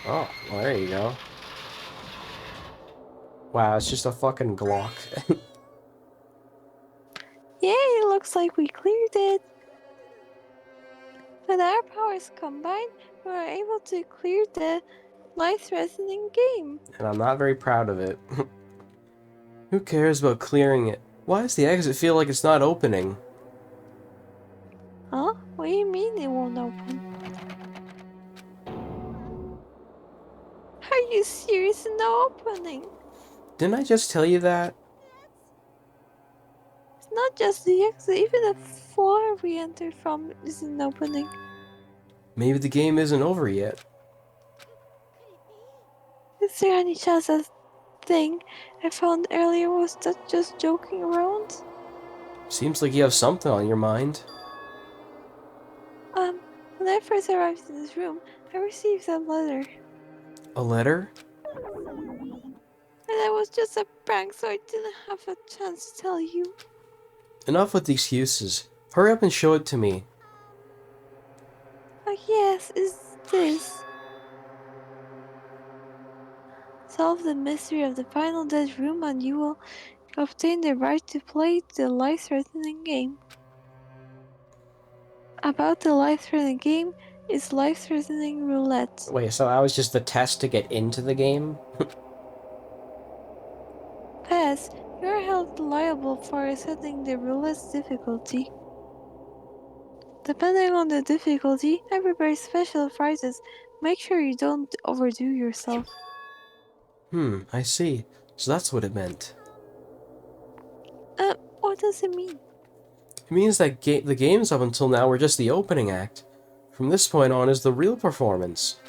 Oh, well, there you go. Wow, it's just a fucking Glock. Yay, looks like we cleared it. With our powers combined, we were able to clear the life-threatening game. And I'm not very proud of it. Who cares about clearing it? Why does the exit feel like it's not opening? Huh? What do you mean it won't open? Are you serious? No opening. Didn't I just tell you that? It's not just the exit, even the floor we entered from isn't opening. Maybe the game isn't over yet. Is there any chance that thing I found earlier was that just joking around? Seems like you have something on your mind. When I first arrived in this room, I received a letter. A letter? And it was just a prank, so I didn't have a chance to tell you. Enough with the excuses. Hurry up and show it to me. Yes, is this. Solve the mystery of the final dead room and you will obtain the right to play the life-threatening game. About the life-threatening game is life-threatening roulette. Wait, so that was just the test to get into the game? Pass, you are held liable for setting the roulette's difficulty. Depending on the difficulty, I prepare special prizes. Make sure you don't overdo yourself. I see. So that's what it meant. What does it mean? It means that the games up until now were just the opening act. From this point on is the real performance.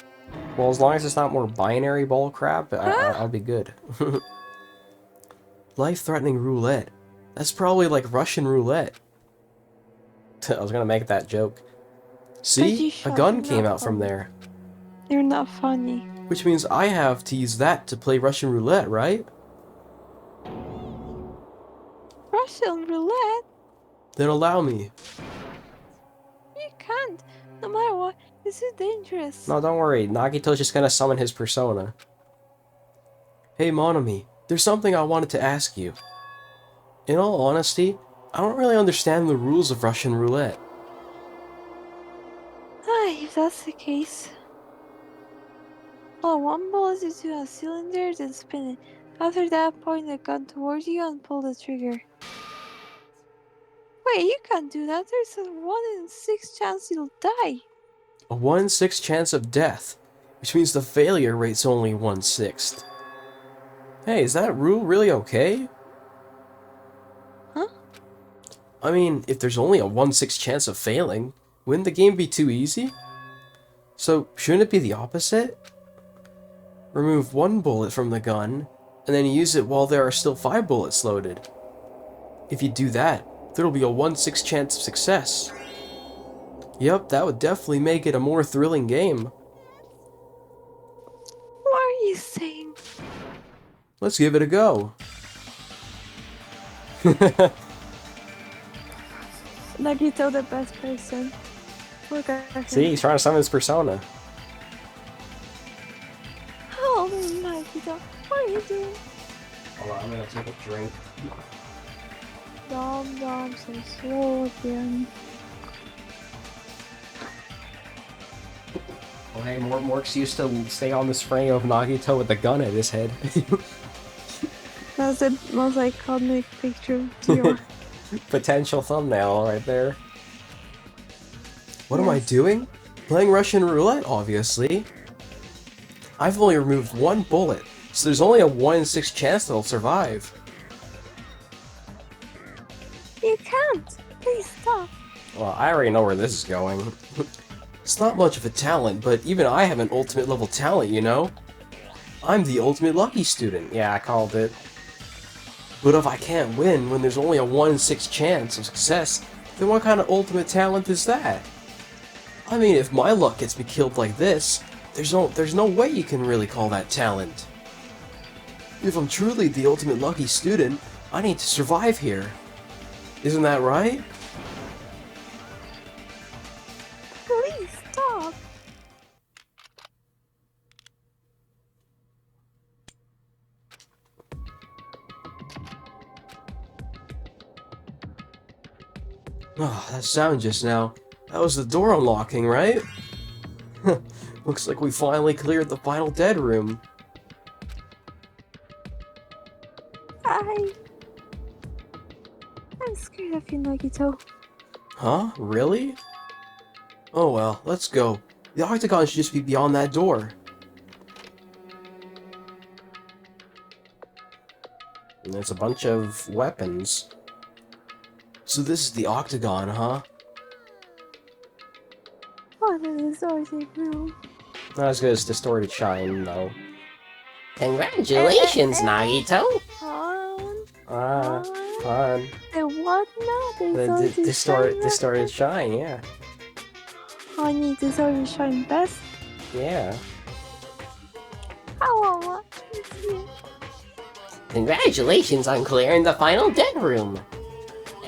Well, as long as it's not more binary bull crap, I'll be good. Life-threatening roulette. That's probably like Russian roulette. I was gonna make that joke. See? A gun came out from there. You're not funny. Which means I have to use that to play Russian roulette, right? Russian roulette? Then allow me. You can't. No matter what, it's too dangerous. No, don't worry. Nagito's just gonna summon his persona. Hey, Monami. There's something I wanted to ask you. In all honesty, I don't really understand the rules of Russian roulette. If that's the case. Well, one bullet into a cylinder, then spin it. After that, point the gun towards you and pull the trigger. Wait, you can't do that. There's a 1 in 6 chance you'll die. A 1 in 6 chance of death, which means the failure rate's only 1/6. Hey, is that rule really okay? Huh? I mean, if there's only a 1/6 chance of failing, wouldn't the game be too easy? So, shouldn't it be the opposite? Remove 1 bullet from the gun, and then use it while there are still 5 bullets loaded. If you do that, there'll be a 1/6 chance of success. Yep, that would definitely make it a more thrilling game. What are you saying? Let's give it a go. Nagito, the best person. Look at him. See, he's trying to summon his persona. Oh, Nagito, what are you doing? Hold on, I'm gonna take a drink. Dom, so slow again. Well, hey, more excuse to stay on this frame of Nagito with the gun at his head. That's the most iconic picture of your... Potential thumbnail right there. What am I doing? Playing Russian roulette, obviously. I've only removed 1 bullet, so there's only a 1 in 6 chance that I'll survive. You can't! Please stop! Well, I already know where this is going. It's not much of a talent, but even I have an ultimate level talent, you know? I'm the ultimate lucky student. Yeah, I called it. But if I can't win when there's only a 1 in 6 chance of success, then what kind of ultimate talent is that? I mean, if my luck gets me killed like this, there's no way you can really call that talent. If I'm truly the ultimate lucky student, I need to survive here. Isn't that right? Please stop! Ah, that sound just now. That was the door unlocking, right? Looks like we finally cleared the final dead room. I'm scared of you, Nagito. Huh? Really? Oh well, let's go. The octagon should just be beyond that door. And there's a bunch of weapons. So this is the octagon, huh? What is this room? Not as good as Distorted Shine, though. Congratulations, Nagito! Fun. The what now? The Distorted Shine, yeah. I need Distorted Shine best. Yeah. Oh, you. Congratulations on clearing the final dead room!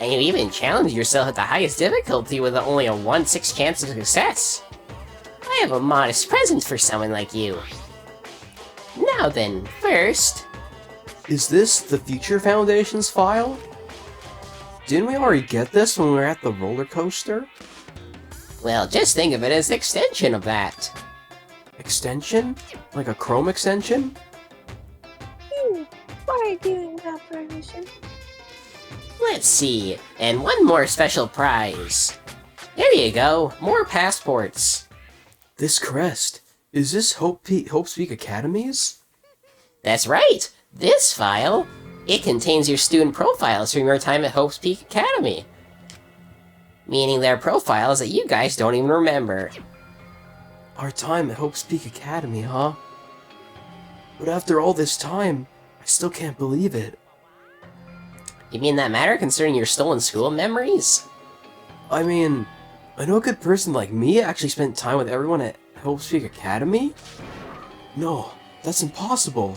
And you even challenged yourself at the highest difficulty with only a 1/6 chance of success. I have a modest present for someone like you. Now then, first... Is this the Future Foundation's file? Didn't we already get this when we were at the roller coaster? Well, just think of it as an extension of that. Extension? Like a Chrome extension? Why are you doing that permission? Let's see, and one more special prize. There you go, more passports. This crest, is this Hope Peak Academy's? That's right, this file, it contains your student profiles from your time at Hope's Peak Academy. Meaning they're profiles that you guys don't even remember. Our time at Hope's Peak Academy, huh? But after all this time, I still can't believe it. You mean that matter concerning your stolen school memories? I mean, I know a good person like me actually spent time with everyone at Hope's Peak Academy? No, that's impossible.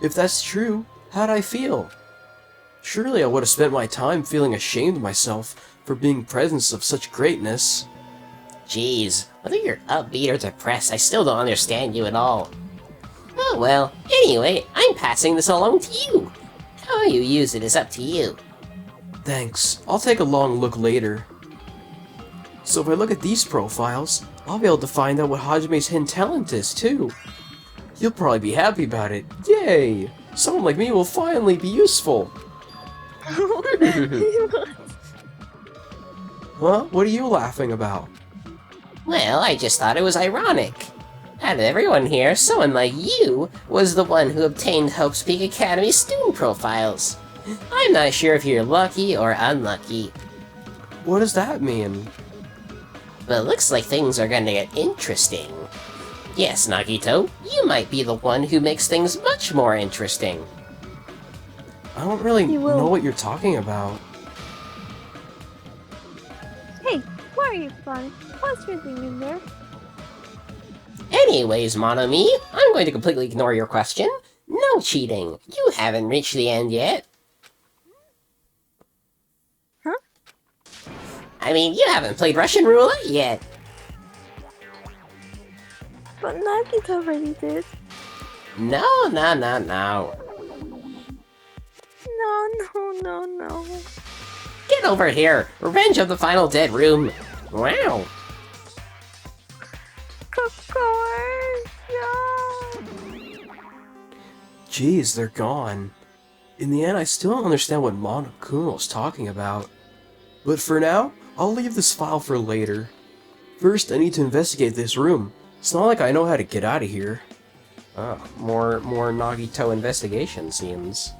If that's true, how'd I feel? Surely I would have spent my time feeling ashamed of myself for being presence of such greatness. Jeez, whether you're upbeat or depressed, I still don't understand you at all. Oh well, anyway, I'm passing this along to you. How you use it is up to you. Thanks, I'll take a long look later. So if I look at these profiles, I'll be able to find out what Hajime's hidden talent is too. You'll probably be happy about it. Yay! Someone like me will finally be useful. Huh? What are you laughing about? Well, I just thought it was ironic. Out of everyone here, someone like you was the one who obtained Hope's Peak Academy student profiles. I'm not sure if you're lucky or unlucky, What does that mean? but it looks like things are gonna get interesting. Yes, Nagito, you might be the one who makes things much more interesting. I don't really You will. know what you're talking about. Hey, why are you flying? What's your thing in there? Anyways, Monomi, I'm going to completely ignore your question. No cheating. You haven't reached the end yet. Huh? I mean, you haven't played Russian roulette yet. But Nagito already did. No. No. Get over here. Revenge of the Final Dead Room. Wow. Jeez, they're gone. In the end, I still don't understand what Monokuno's talking about. But for now, I'll leave this file for later. First, I need to investigate this room. It's not like I know how to get out of here. Oh, more Nagito investigation scenes.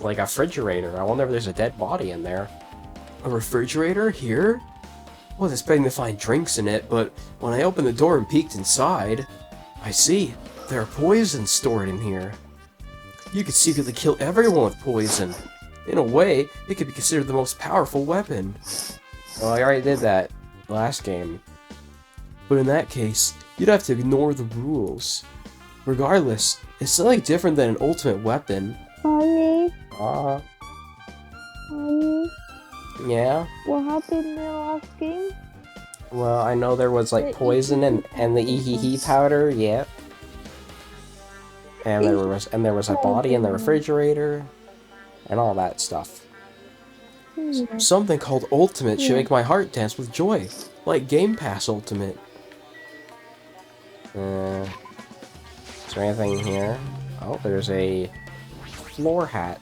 Like a refrigerator. I wonder if there's a dead body in there. A refrigerator here? I was expecting to find drinks in it, but when I opened the door and peeked inside, I see, there are poisons stored in here. You could secretly kill everyone with poison. In a way, it could be considered the most powerful weapon. Well, I already did that last game. But in that case, you'd have to ignore the rules. Regardless, it's slightly different than an ultimate weapon. Honey, Uh, honey, yeah. what happened in the last game? Well, I know there was like The poison and the ihihi powder, yeah. And there was a body in the refrigerator, and all that stuff. Something called Ultimate should Yeah. make my heart dance with joy, like Game Pass Ultimate. Is there anything here? Oh, there's a floor hatch.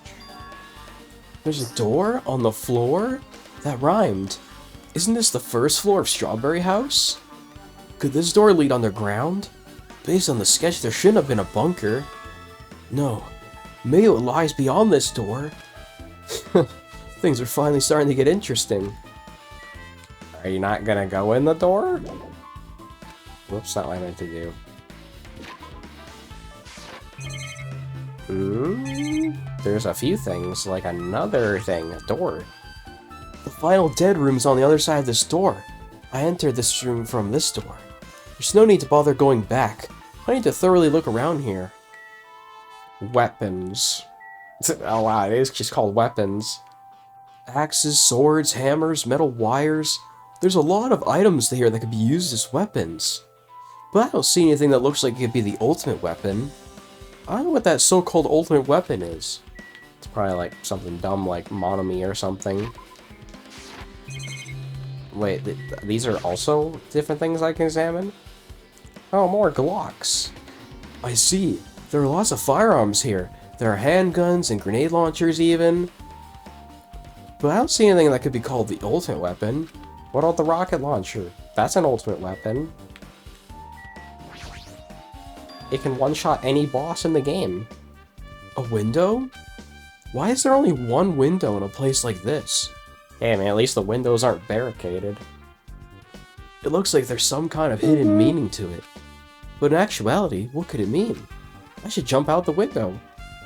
There's a door on the floor? That rhymed. Isn't this the first floor of Strawberry House? Could this door lead underground? Based on the sketch, there shouldn't have been a bunker. No. Maybe it lies beyond this door. Things are finally starting to get interesting. Are you not gonna go in the door? Whoops, not what I meant to do. There's a few things, like another thing, a door. The final dead room's on the other side of this door. I entered this room from this door. There's no need to bother going back. I need to thoroughly look around here. Weapons. Oh wow, it is just called weapons. Axes, swords, hammers, metal wires. There's a lot of items here that could be used as weapons. But I don't see anything that looks like it could be the ultimate weapon. I don't know what that so-called ultimate weapon is. It's probably like something dumb like Monomi or something. Wait, these are also different things I can examine? Oh, more Glocks. I see. There are lots of firearms here. There are handguns and grenade launchers even. But I don't see anything that could be called the ultimate weapon. What about the rocket launcher? That's an ultimate weapon. It can one-shot any boss in the game. A window? Why is there only one window in a place like this? Hey man, at least the windows aren't barricaded. It looks like there's some kind of hidden meaning to it. But in actuality, what could it mean? I should jump out the window.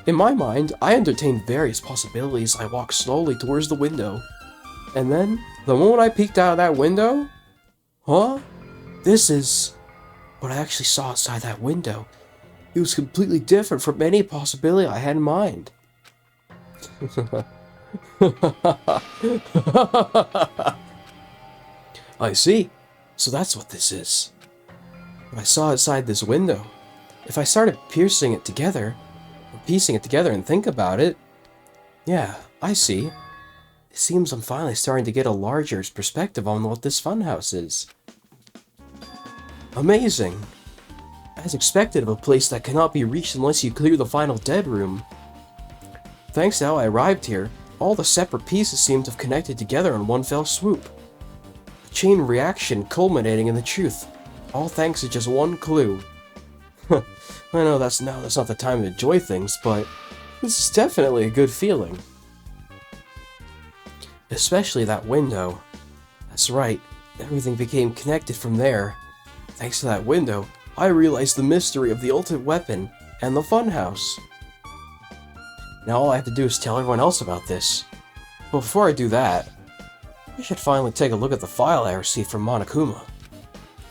In my mind, I entertained various possibilities. I walked slowly towards the window. And then, the moment I peeked out of that window... Huh? This is... what I actually saw outside that window. It was completely different from any possibility I had in mind. I see. So that's what this is. What I saw outside this window. If I started piecing it together and think about it, yeah, I see. It seems I'm finally starting to get a larger perspective on what this funhouse is. Amazing! As expected of a place that cannot be reached unless you clear the final dead room. Thanks to how I arrived here, all the separate pieces seem to have connected together in one fell swoop. A chain reaction culminating in the truth, all thanks to just one clue. I know that's not the time to enjoy things, but this is definitely a good feeling. Especially that window. That's right, everything became connected from there. Thanks to that window, I realized the mystery of the ultimate weapon and the funhouse. Now all I have to do is tell everyone else about this. But before I do that, I should finally take a look at the file I received from Monokuma.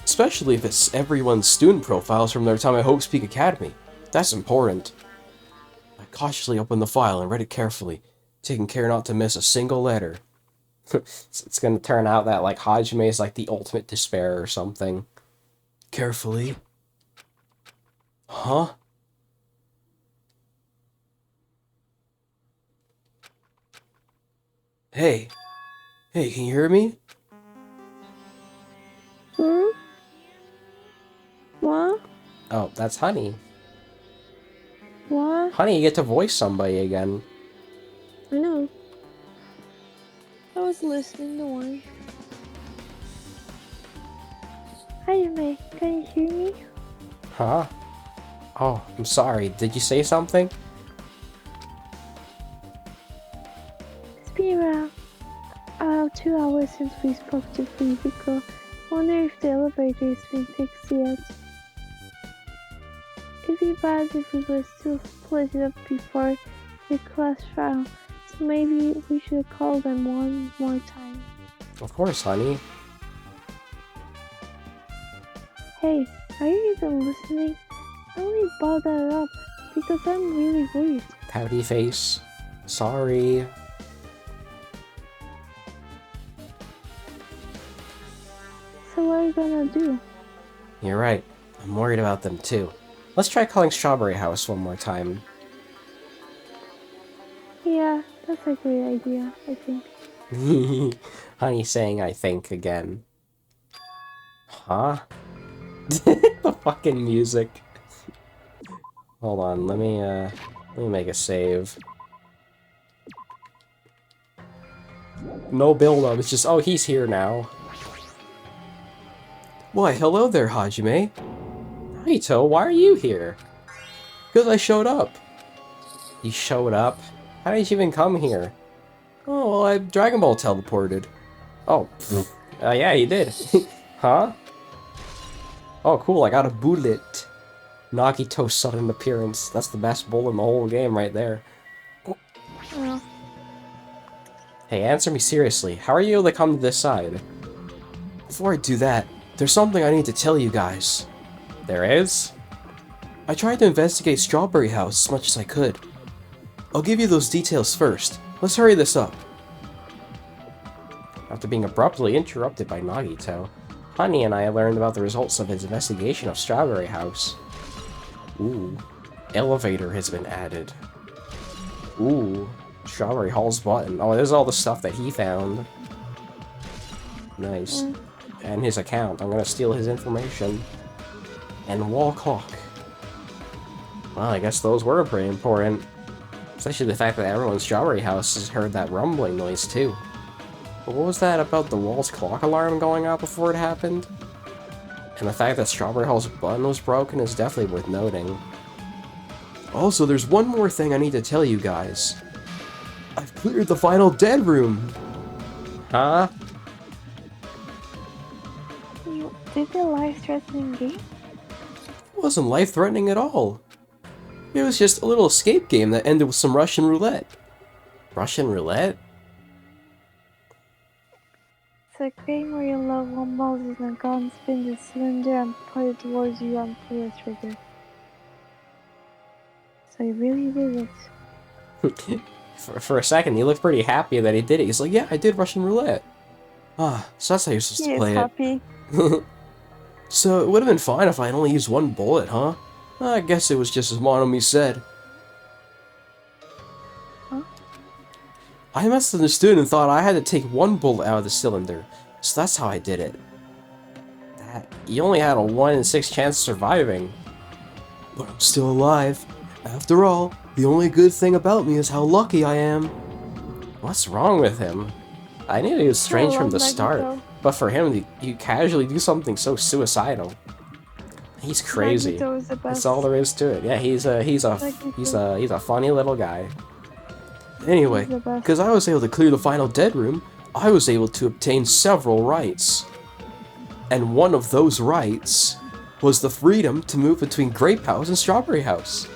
Especially if it's everyone's student profiles from their time at Hope's Peak Academy. That's important. I cautiously opened the file and read it carefully, taking care not to miss a single letter. It's gonna turn out that, like, Hajime is like the ultimate despair or something. Carefully. Huh? Hey. Hey, can you hear me? What? Oh, that's Honey. What? Honey, you get to voice somebody again. I know. I was listening, don't worry. Hi, May. Can you hear me? Huh? Oh, I'm sorry. Did you say something? It's been around 2 hours since we spoke to Fujiko. Wonder if the elevator has been fixed yet. It'd be bad if we were still split up before the class trial, so maybe we should call them one more time. Of course, Honey. Hey, are you even listening? I only brought that up because I'm really worried. Pouty face. Sorry. So what are you gonna do? You're right. I'm worried about them too. Let's try calling Strawberry House one more time. Yeah, that's a great idea, I think. Honey saying I think again. Huh? The fucking music. Hold on, let me make a save. No build up, it's just, oh, he's here now. Why, hello there, Hajime. Naito, why are you here? Because I showed up. You showed up? How did you even come here? Oh, well, I Dragon Ball teleported. Oh, yeah, you did. Huh? Oh, cool, I got a bullet. Nagito's sudden appearance. That's the best bullet in the whole game right there. Well, Hey, answer me seriously. How are you able to come to this side? Before I do that, there's something I need to tell you guys. There is? I tried to investigate Strawberry House as much as I could. I'll give you those details first. Let's hurry this up. After being abruptly interrupted by Nagito, Honey and I learned about the results of his investigation of Strawberry House. Ooh. Elevator has been added. Ooh. Strawberry Hall's button. Oh, there's all the stuff that he found. Nice. And his account. I'm gonna steal his information. And wall clock. Well, I guess those were pretty important. Especially the fact that everyone in Strawberry House has heard that rumbling noise too. But what was that about the wall's clock alarm going off before it happened? And the fact that Strawberry Hall's button was broken is definitely worth noting. Also, there's one more thing I need to tell you guys. I've cleared the final dead room! Huh? You did a life-threatening game? It wasn't life-threatening at all. It was just a little escape game that ended with some Russian roulette. Russian roulette? It's a game where you load one ball in a gun, spin the cylinder, and put it towards you and pull the trigger. So you really did it. For a second, he looked pretty happy that he did it. He's like, yeah, I did Russian roulette. Ah, so that's how you're supposed to play happy. it. So it would have been fine if I had only used one bullet, huh? I guess it was just as Monomi said. Huh? I must have understood and thought I had to take one bullet out of the cylinder, so that's how I did it. You only had a 1 in 6 chance of surviving. But I'm still alive. After all, the only good thing about me is how lucky I am. What's wrong with him? I knew he was strange from the start, but for him to casually do something so suicidal. He's crazy. That's all there is to it. Yeah, he's a funny little guy. Anyway, because I was able to clear the final dead room, I was able to obtain several rights. And one of those rights was the freedom to move between Grape House and Strawberry House.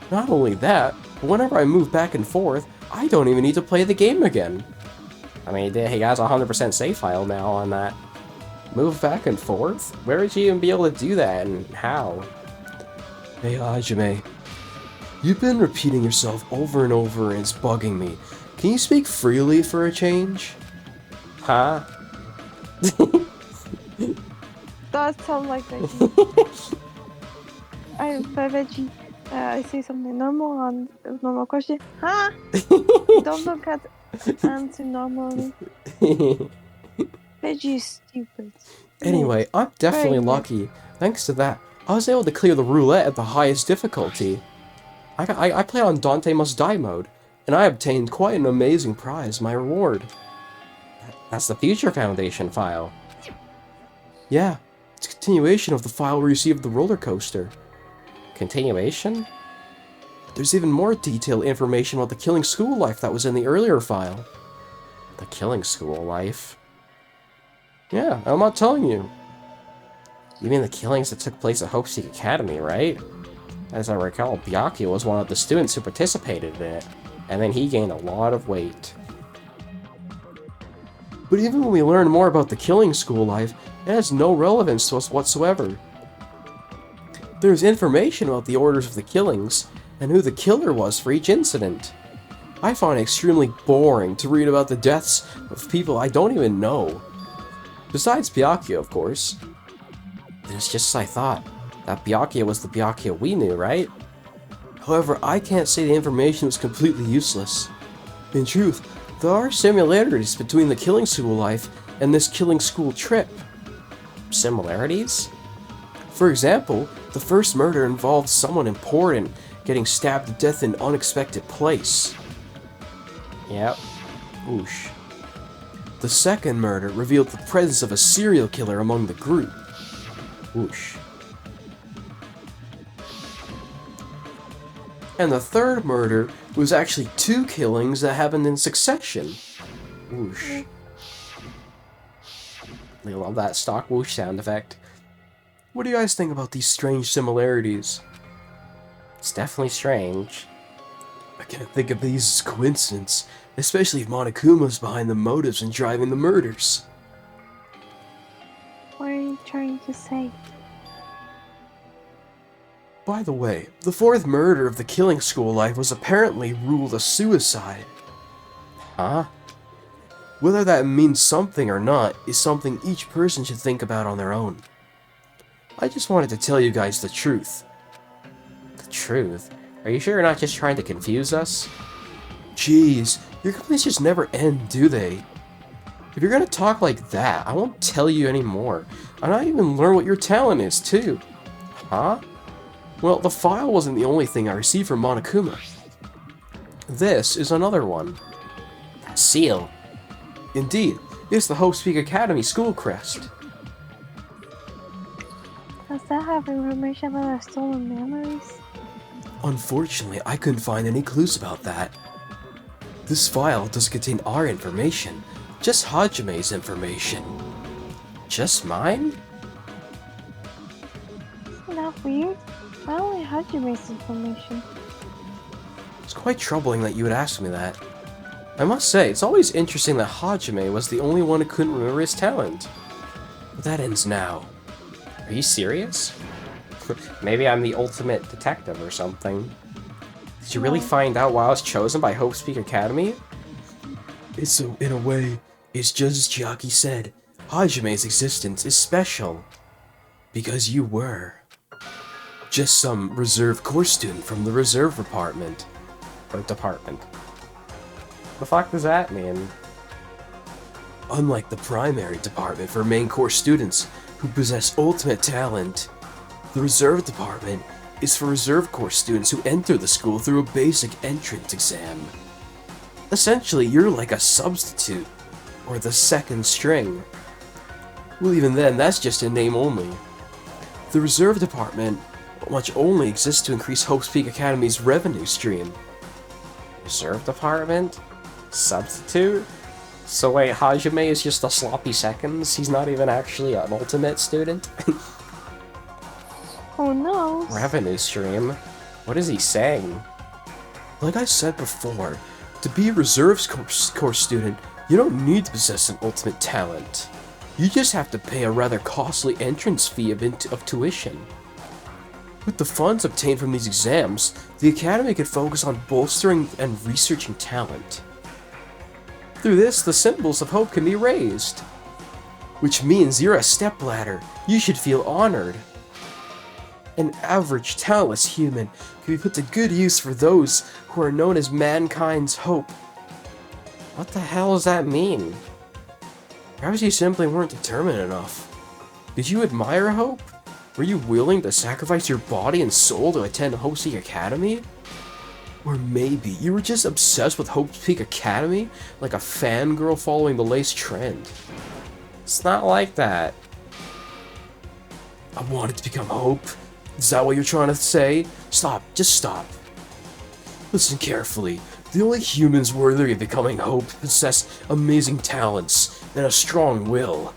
Not only that, but whenever I move back and forth, I don't even need to play the game again. I mean, he has a 100% save file now on that. Move back and forth? Where would you even be able to do that, and how? Hey, Hajime. You've been repeating yourself over and over, and it's bugging me. Can you speak freely for a change? Huh? That sounds like veggie. I'm a veggie. I say something normal and normal question. Huh? Don't look at answer normally. Veggie is stupid. Anyway, I'm definitely lucky. Thanks to that, I was able to clear the roulette at the highest difficulty. I played on Dante Must Die mode, and I obtained quite an amazing prize, my reward. That's the Future Foundation file. Yeah, it's a continuation of the file we received the roller coaster. Continuation? There's even more detailed information about the Killing School Life that was in the earlier file. The Killing School Life? Yeah, I'm not telling you. You mean the killings that took place at Hope Seek Academy, right? As I recall, Byakuya was one of the students who participated in it, and then he gained a lot of weight. But even when we learn more about the Killing School Life, it has no relevance to us whatsoever. There's information about the orders of the killings, and who the killer was for each incident. I find it extremely boring to read about the deaths of people I don't even know. Besides Byakuya, of course. But it's just as I thought. That Byakuya was the Byakuya we knew, right? However, I can't say the information was completely useless. In truth, there are similarities between the Killing School Life and this Killing School trip. Similarities? For example, the first murder involved someone important getting stabbed to death in an unexpected place. Yep. Oosh. The second murder revealed the presence of a serial killer among the group. Oosh. And the third murder was actually 2 killings that happened in succession. Whoosh. I love that stock whoosh sound effect. What do you guys think about these strange similarities? It's definitely strange. I can't think of these as coincidence, especially if Monokuma's behind the motives and driving the murders. What are you trying to say? By the way, the 4th murder of the Killing School Life was apparently ruled a suicide. Huh? Whether that means something or not is something each person should think about on their own. I just wanted to tell you guys the truth. The truth? Are you sure you're not just trying to confuse us? Jeez, your complaints just never end, do they? If you're gonna talk like that, I won't tell you anymore. And I even learn what your talent is, too. Huh? Well, the file wasn't the only thing I received from Monokuma. This is another one. That seal. Indeed, it's the Hope Speak Academy school crest. Does that have information about our stolen memories? Unfortunately, I couldn't find any clues about that. This file doesn't contain our information, just Hajime's information. Just mine? Isn't that weird? Why only Hajime's information? It's quite troubling that you would ask me that. I must say, it's always interesting that Hajime was the only one who couldn't remember his talent. But that ends now. Are you serious? Maybe I'm the ultimate detective or something. Did you really find out why I was chosen by Hope Speak Academy? So, in a way, it's just as Chiaki said. Hajime's existence is special. Because you were. Just some reserve course student from the reserve department. Or department. The fuck does that mean? Unlike the primary department for main course students who possess ultimate talent, the reserve department is for reserve course students who enter the school through a basic entrance exam. Essentially, you're like a substitute, or the second string. Well, even then, that's just in name only. The reserve department much only exists to increase Hope Speak Academy's revenue stream. Reserve department? Substitute? So wait, Hajime is just a sloppy seconds? He's not even actually an ultimate student? Oh no! Revenue stream? What is he saying? Like I said before, to be a reserves course student, you don't need to possess an ultimate talent. You just have to pay a rather costly entrance fee of tuition. With the funds obtained from these exams, the Academy could focus on bolstering and researching talent. Through this, the symbols of hope can be raised. Which means you're a stepladder. You should feel honored. An average, talentless human can be put to good use for those who are known as mankind's hope. What the hell does that mean? Perhaps you simply weren't determined enough. Did you admire hope? Were you willing to sacrifice your body and soul to attend Hope Speak Academy? Or maybe you were just obsessed with Hope Speak Academy, like a fangirl following the latest trend. It's not like that. I wanted to become Hope. Is that what you're trying to say? Stop, just stop. Listen carefully. The only humans worthy of becoming Hope possess amazing talents and a strong will.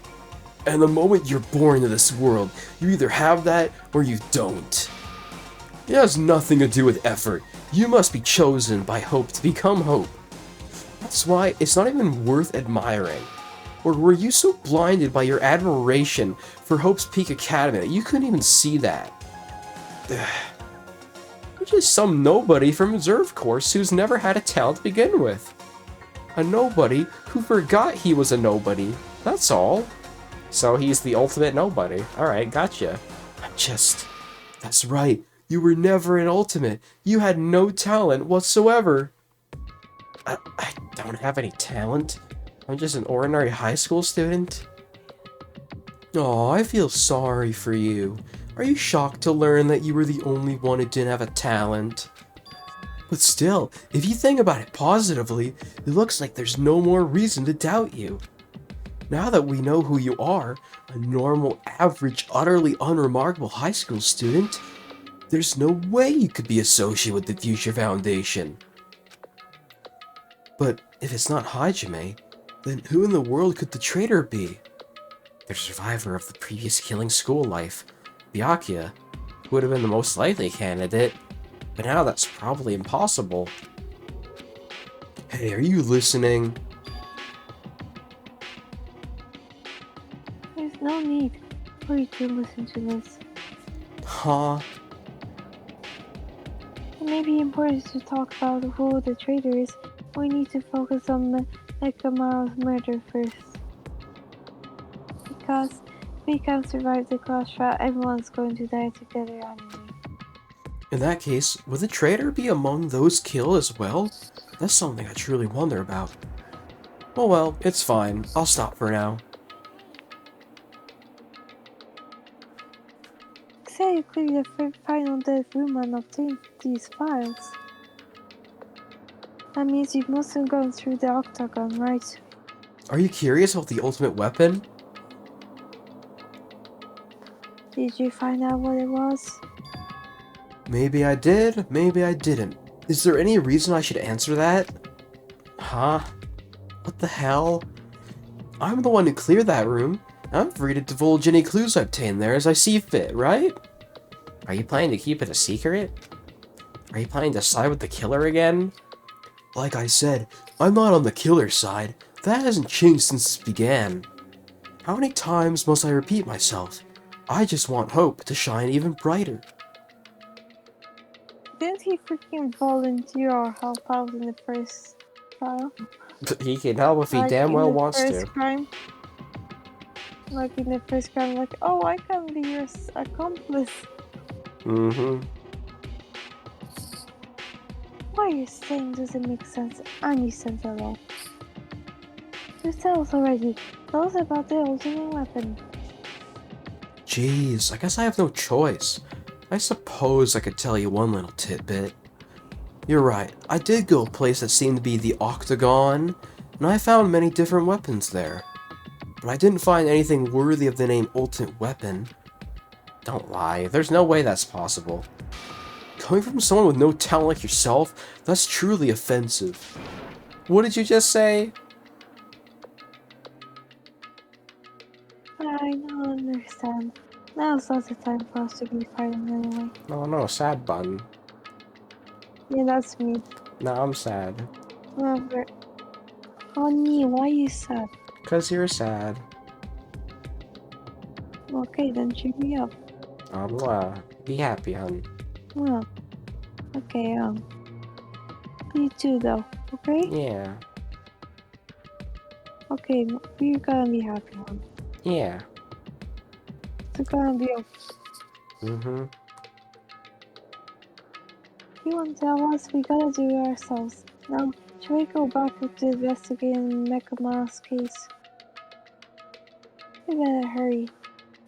And the moment you're born into this world, you either have that or you don't. It has nothing to do with effort. You must be chosen by Hope to become Hope. That's why it's not even worth admiring. Or were you so blinded by your admiration for Hope's Peak Academy that you couldn't even see that? You're just some nobody from reserve course who's never had a talent to begin with. A nobody who forgot he was a nobody. That's all. So he's the ultimate nobody. Alright, gotcha. That's right. You were never an ultimate. You had no talent whatsoever. I don't have any talent. I'm just an ordinary high school student. Oh, I feel sorry for you. Are you shocked to learn that you were the only one who didn't have a talent? But still, if you think about it positively, it looks like there's no more reason to doubt you. Now that we know who you are, a normal, average, utterly unremarkable high school student, there's no way you could be associated with the Future Foundation. But if it's not Hajime, then who in the world could the traitor be? The survivor of the previous killing school life, Byakuya, who would have been the most likely candidate, but now that's probably impossible. Hey, are you listening? There's no need for you to listen to this. Huh? It may be important to talk about who the traitor is. We need to focus on Nekamaru's murder first. Because if we can't survive the cross trial, everyone's going to die together anyway. In that case, would the traitor be among those killed as well? That's something I truly wonder about. Oh well, it's fine. I'll stop for now. Say you clear the final death room and obtain these files. That means you must have gone through the octagon, right? Are you curious about the ultimate weapon? Did you find out what it was? Maybe I did, maybe I didn't. Is there any reason I should answer that? Huh? What the hell? I'm the one who cleared that room. I'm free to divulge any clues I obtain there as I see fit, right? Are you planning to keep it a secret? Are you planning to side with the killer again? Like I said, I'm not on the killer's side. That hasn't changed since this began. How many times must I repeat myself? I just want hope to shine even brighter. Didn't he freaking volunteer or help out in the first trial? He can help if he Like damn in well the wants first to. crime? Like in the first crime, like, oh, I can be your accomplice. Mm-hmm. What you're saying doesn't make any sense at all. Just tell us already. Tell us about the ultimate weapon. Jeez, I guess I have no choice. I suppose I could tell you one little tidbit. You're right, I did go a place that seemed to be the octagon, and I found many different weapons there. But I didn't find anything worthy of the name ultimate weapon. Don't lie, there's no way that's possible. Coming from someone with no talent like yourself, that's truly offensive. What did you just say? I don't understand. Now's not the time for us to be fighting anyway. Oh no, sad bun. Yeah, that's me. No, I'm sad. Whatever. Honey, why you sad? 'Cause you're sad. Okay, then cheer me up. Be happy, hun. Well, okay, you too though, okay? Yeah. Okay, we're gonna be happy, hon. Yeah. It's gonna be okay. Mm-hmm. You won't tell us, we gotta do it ourselves. Now, should we go back to investigating Nekoma's case? We better hurry.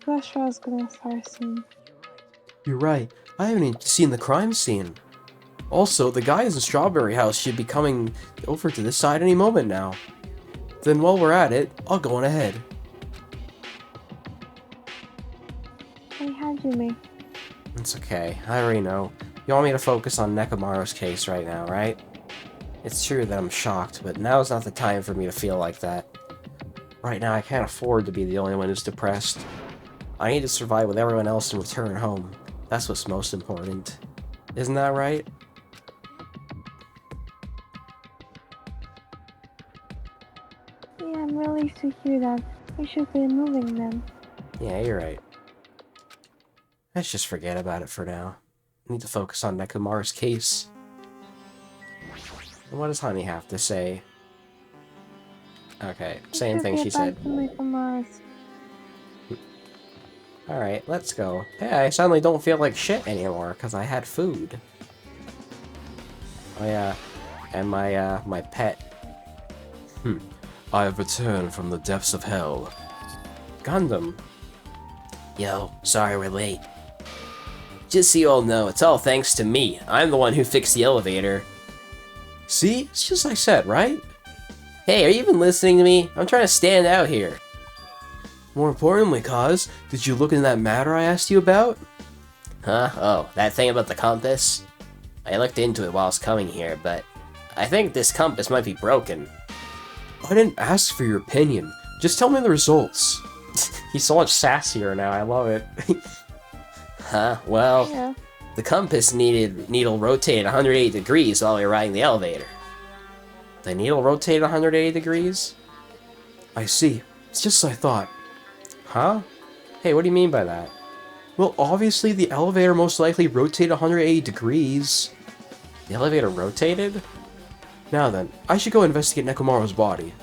Rush trial's gonna start soon. You're right, I haven't even seen the crime scene. Also, the guys in Strawberry House should be coming over to this side any moment now. Then while we're at it, I'll go on ahead. Hey, how'd you make? It's okay, I already know. You want me to focus on Nekomaru's case right now, right? It's true that I'm shocked, but now's not the time for me to feel like that. Right now, I can't afford to be the only one who's depressed. I need to survive with everyone else and return home. That's what's most important. Isn't that right? Yeah, I'm relieved to hear that. We should be moving then. Yeah, you're right. Let's just forget about it for now. I need to focus on Nekomaru's case. And what does Honey have to say? Okay, same thing she said. Alright, let's go. Hey, I suddenly don't feel like shit anymore, because I had food. Oh yeah, and my pet. I have returned from the depths of hell. Gundam. Yo, sorry we're late. Just so you all know, it's all thanks to me. I'm the one who fixed the elevator. See? It's just like I said, right? Hey, are you even listening to me? I'm trying to stand out here. More importantly, Kaz, did you look into that matter I asked you about? Huh? Oh, that thing about the compass? I looked into it while I was coming here, but I think this compass might be broken. I didn't ask for your opinion. Just tell me the results. He's so much sassier now, I love it. Huh? Well, Yeah. the compass needle rotated 180 degrees while we were riding the elevator. The needle rotated 180 degrees? I see. It's just as I thought. Huh? Hey, what do you mean by that? Well, obviously the elevator most likely rotated 180 degrees. The elevator rotated? Now then, I should go investigate Nekomaru's body.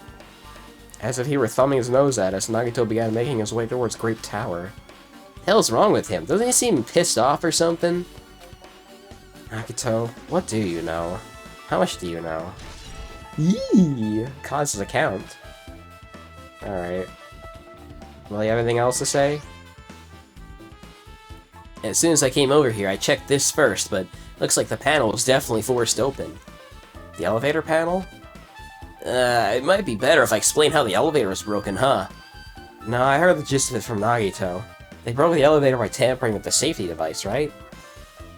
As if he were thumbing his nose at us, Nagito began making his way towards Grape Tower. Hell's wrong with him? Doesn't he seem pissed off or something? Nagito, what do you know? How much do you know? Yee! Causes account. Alright. Well, you have anything else to say? As soon as I came over here, I checked this first, but looks like the panel was definitely forced open. The elevator panel? It might be better if I explain how the elevator was broken, huh? No, I heard the gist of it from Nagito. They broke the elevator by tampering with the safety device, right?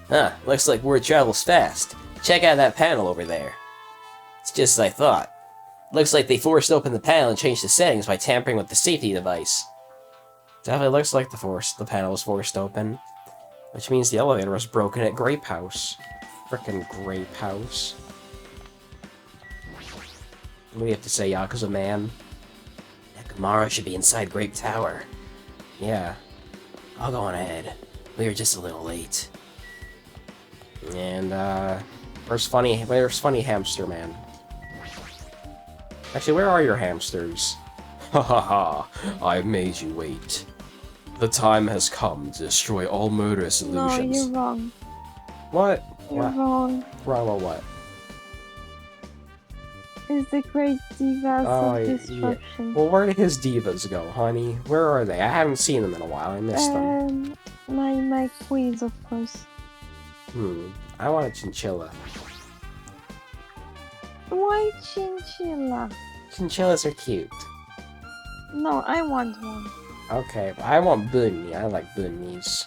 Huh, looks like word travels fast. Check out that panel over there. It's just as I thought. Looks like they forced open the panel and changed the settings by tampering with the safety device. Definitely looks like the panel was forced open. Which means the elevator was broken at Grape House. Frickin' Grape House. What do you have to say, Yakuza man? Nekomaro should be inside Grape Tower. Yeah. I'll go on ahead. We were just a little late. And, where's Funny Hamster Man? Actually, where are your hamsters? Ha ha ha, I made you wait. The time has come to destroy all murderous illusions. No, you're wrong. What? You're wrong. Wrong or what? Is the great divas of destruction. Yeah. Well, where did his divas go, honey? Where are they? I haven't seen them in a while. I missed them. My queens, of course. I want a chinchilla. Why chinchilla? Chinchillas are cute. No, I want one. Okay, but I want bunny. I like bunnies.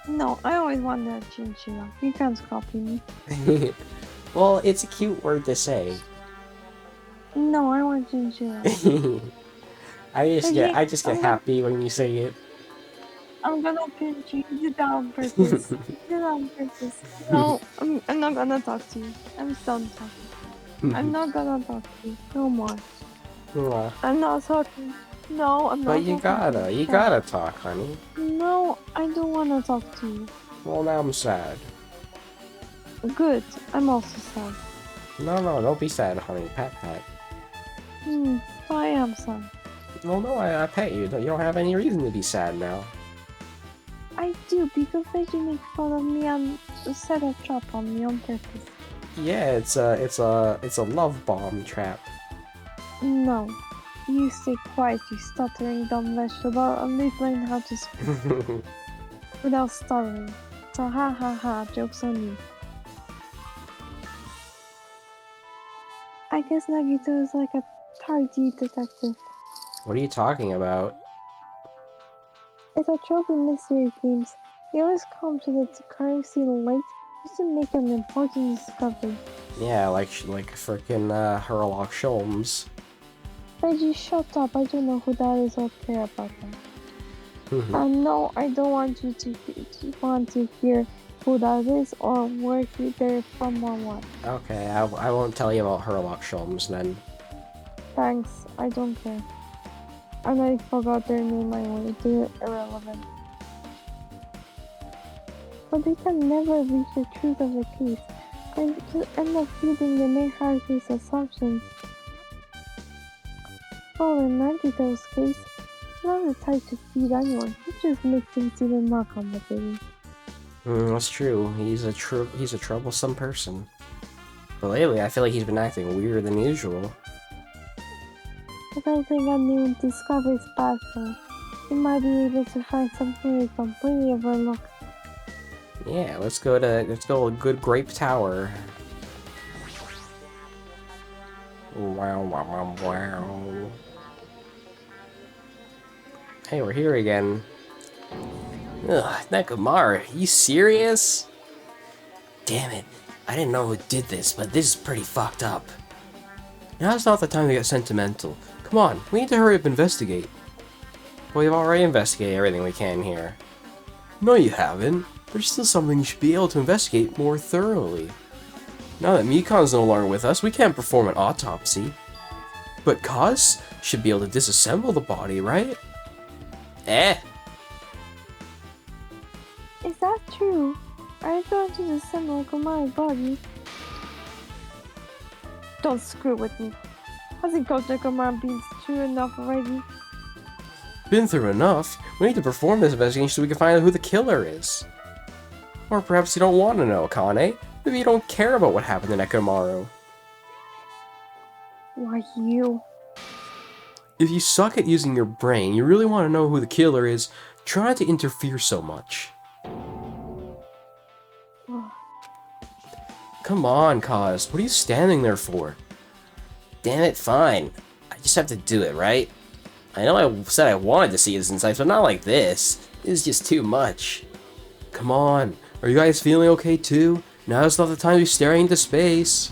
No, I always want that chinchilla. You can't copy me. Well, it's a cute word to say. No, I want chinchilla. I just get happy when you say it. I'm gonna pinch you. You did that on purpose. You did that on purpose. No, I'm not gonna talk to you. I'm done talking. I'm not gonna talk to you. No more. I'm not talking. No, I'm not. But you gotta talk, honey. No, I don't wanna talk to you. Well, now I'm sad. Good. I'm also sad. No, don't be sad, honey. Pat. I am sad. Well, no, I pet you. You don't have any reason to be sad now. I do, because Veggie makes fun of me and set a trap on me on purpose. Yeah, it's a love bomb trap. No. You stay quiet, you stuttering dumb vegetable, and leave learn how to speak without stuttering. So ha ha ha, joke's on you. I guess Nagito is like a tardy detective. What are you talking about? It's a trope in mystery themes. They always come to the crime scene late just to make an important discovery. Yeah, like frickin' Sherlock Holmes. Veggie, shut up. I don't know who that is or care about them. No, I don't want you to hear who that is or where they're from or what. Okay, I won't tell you about Sherlock Holmes then. Thanks, I don't care. And I forgot their name anyway, they're irrelevant. But they can never reach the truth of the case. I just end up feeding the main character's assumptions. Well, in Nagito's case, he's not the type to feed anyone. He just makes things even more complicated. That's true. He's a troublesome person. But lately, I feel like he's been acting weirder than usual. I don't think a new discovery is bad for him. He might be able to find something we completely overlooked. Yeah, let's go to good Grape Tower. Wow. Hey, we're here again. Ugh, Nekomaro, you serious? Damn it, I didn't know who did this, but this is pretty fucked up. Now's not the time to get sentimental. Come on, we need to hurry up and investigate. We've already investigated everything we can here. No, you haven't. There's still something you should be able to investigate more thoroughly. Now that Mikan's no longer with us, we can't perform an autopsy. But Kaz should be able to disassemble the body, right? Is that true? Are you going to disassemble Komaru's body? Don't screw with me. Hasn't Coach Nekomaro been through enough already? Been through enough? We need to perform this investigation so we can find out who the killer is. Or perhaps you don't want to know, Kane. Maybe you don't care about what happened to Nekomaro. Why you? If you suck at using your brain, you really want to know who the killer is, try not to interfere so much. Come on, Kaz. What are you standing there for? Damn it, fine. I just have to do it, right? I know I said I wanted to see his insights, but not like this. This is just too much. Come on. Are you guys feeling okay too? Now's not the time to be staring into space.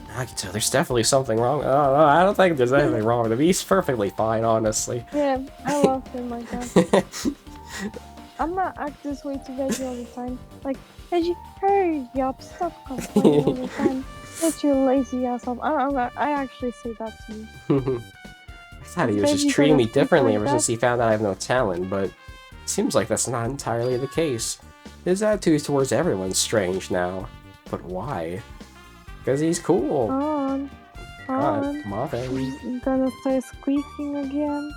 Nagito, there's definitely something wrong. Oh, no, I don't think there's anything wrong with him. He's perfectly fine, honestly. Yeah, I love him like that. I'm not act this way to Veggie all the time. Like, Veggie, hurry up, stop complaining all the time. Get your lazy ass up. I actually say that to you. I thought he was just Veggie treating me doesn't speak differently like ever since he found out I have no talent, but it seems like that's not entirely the case. His attitude towards everyone's strange now. But why? Because he's cool. On. Come on, baby. I'm gonna start squeaking again.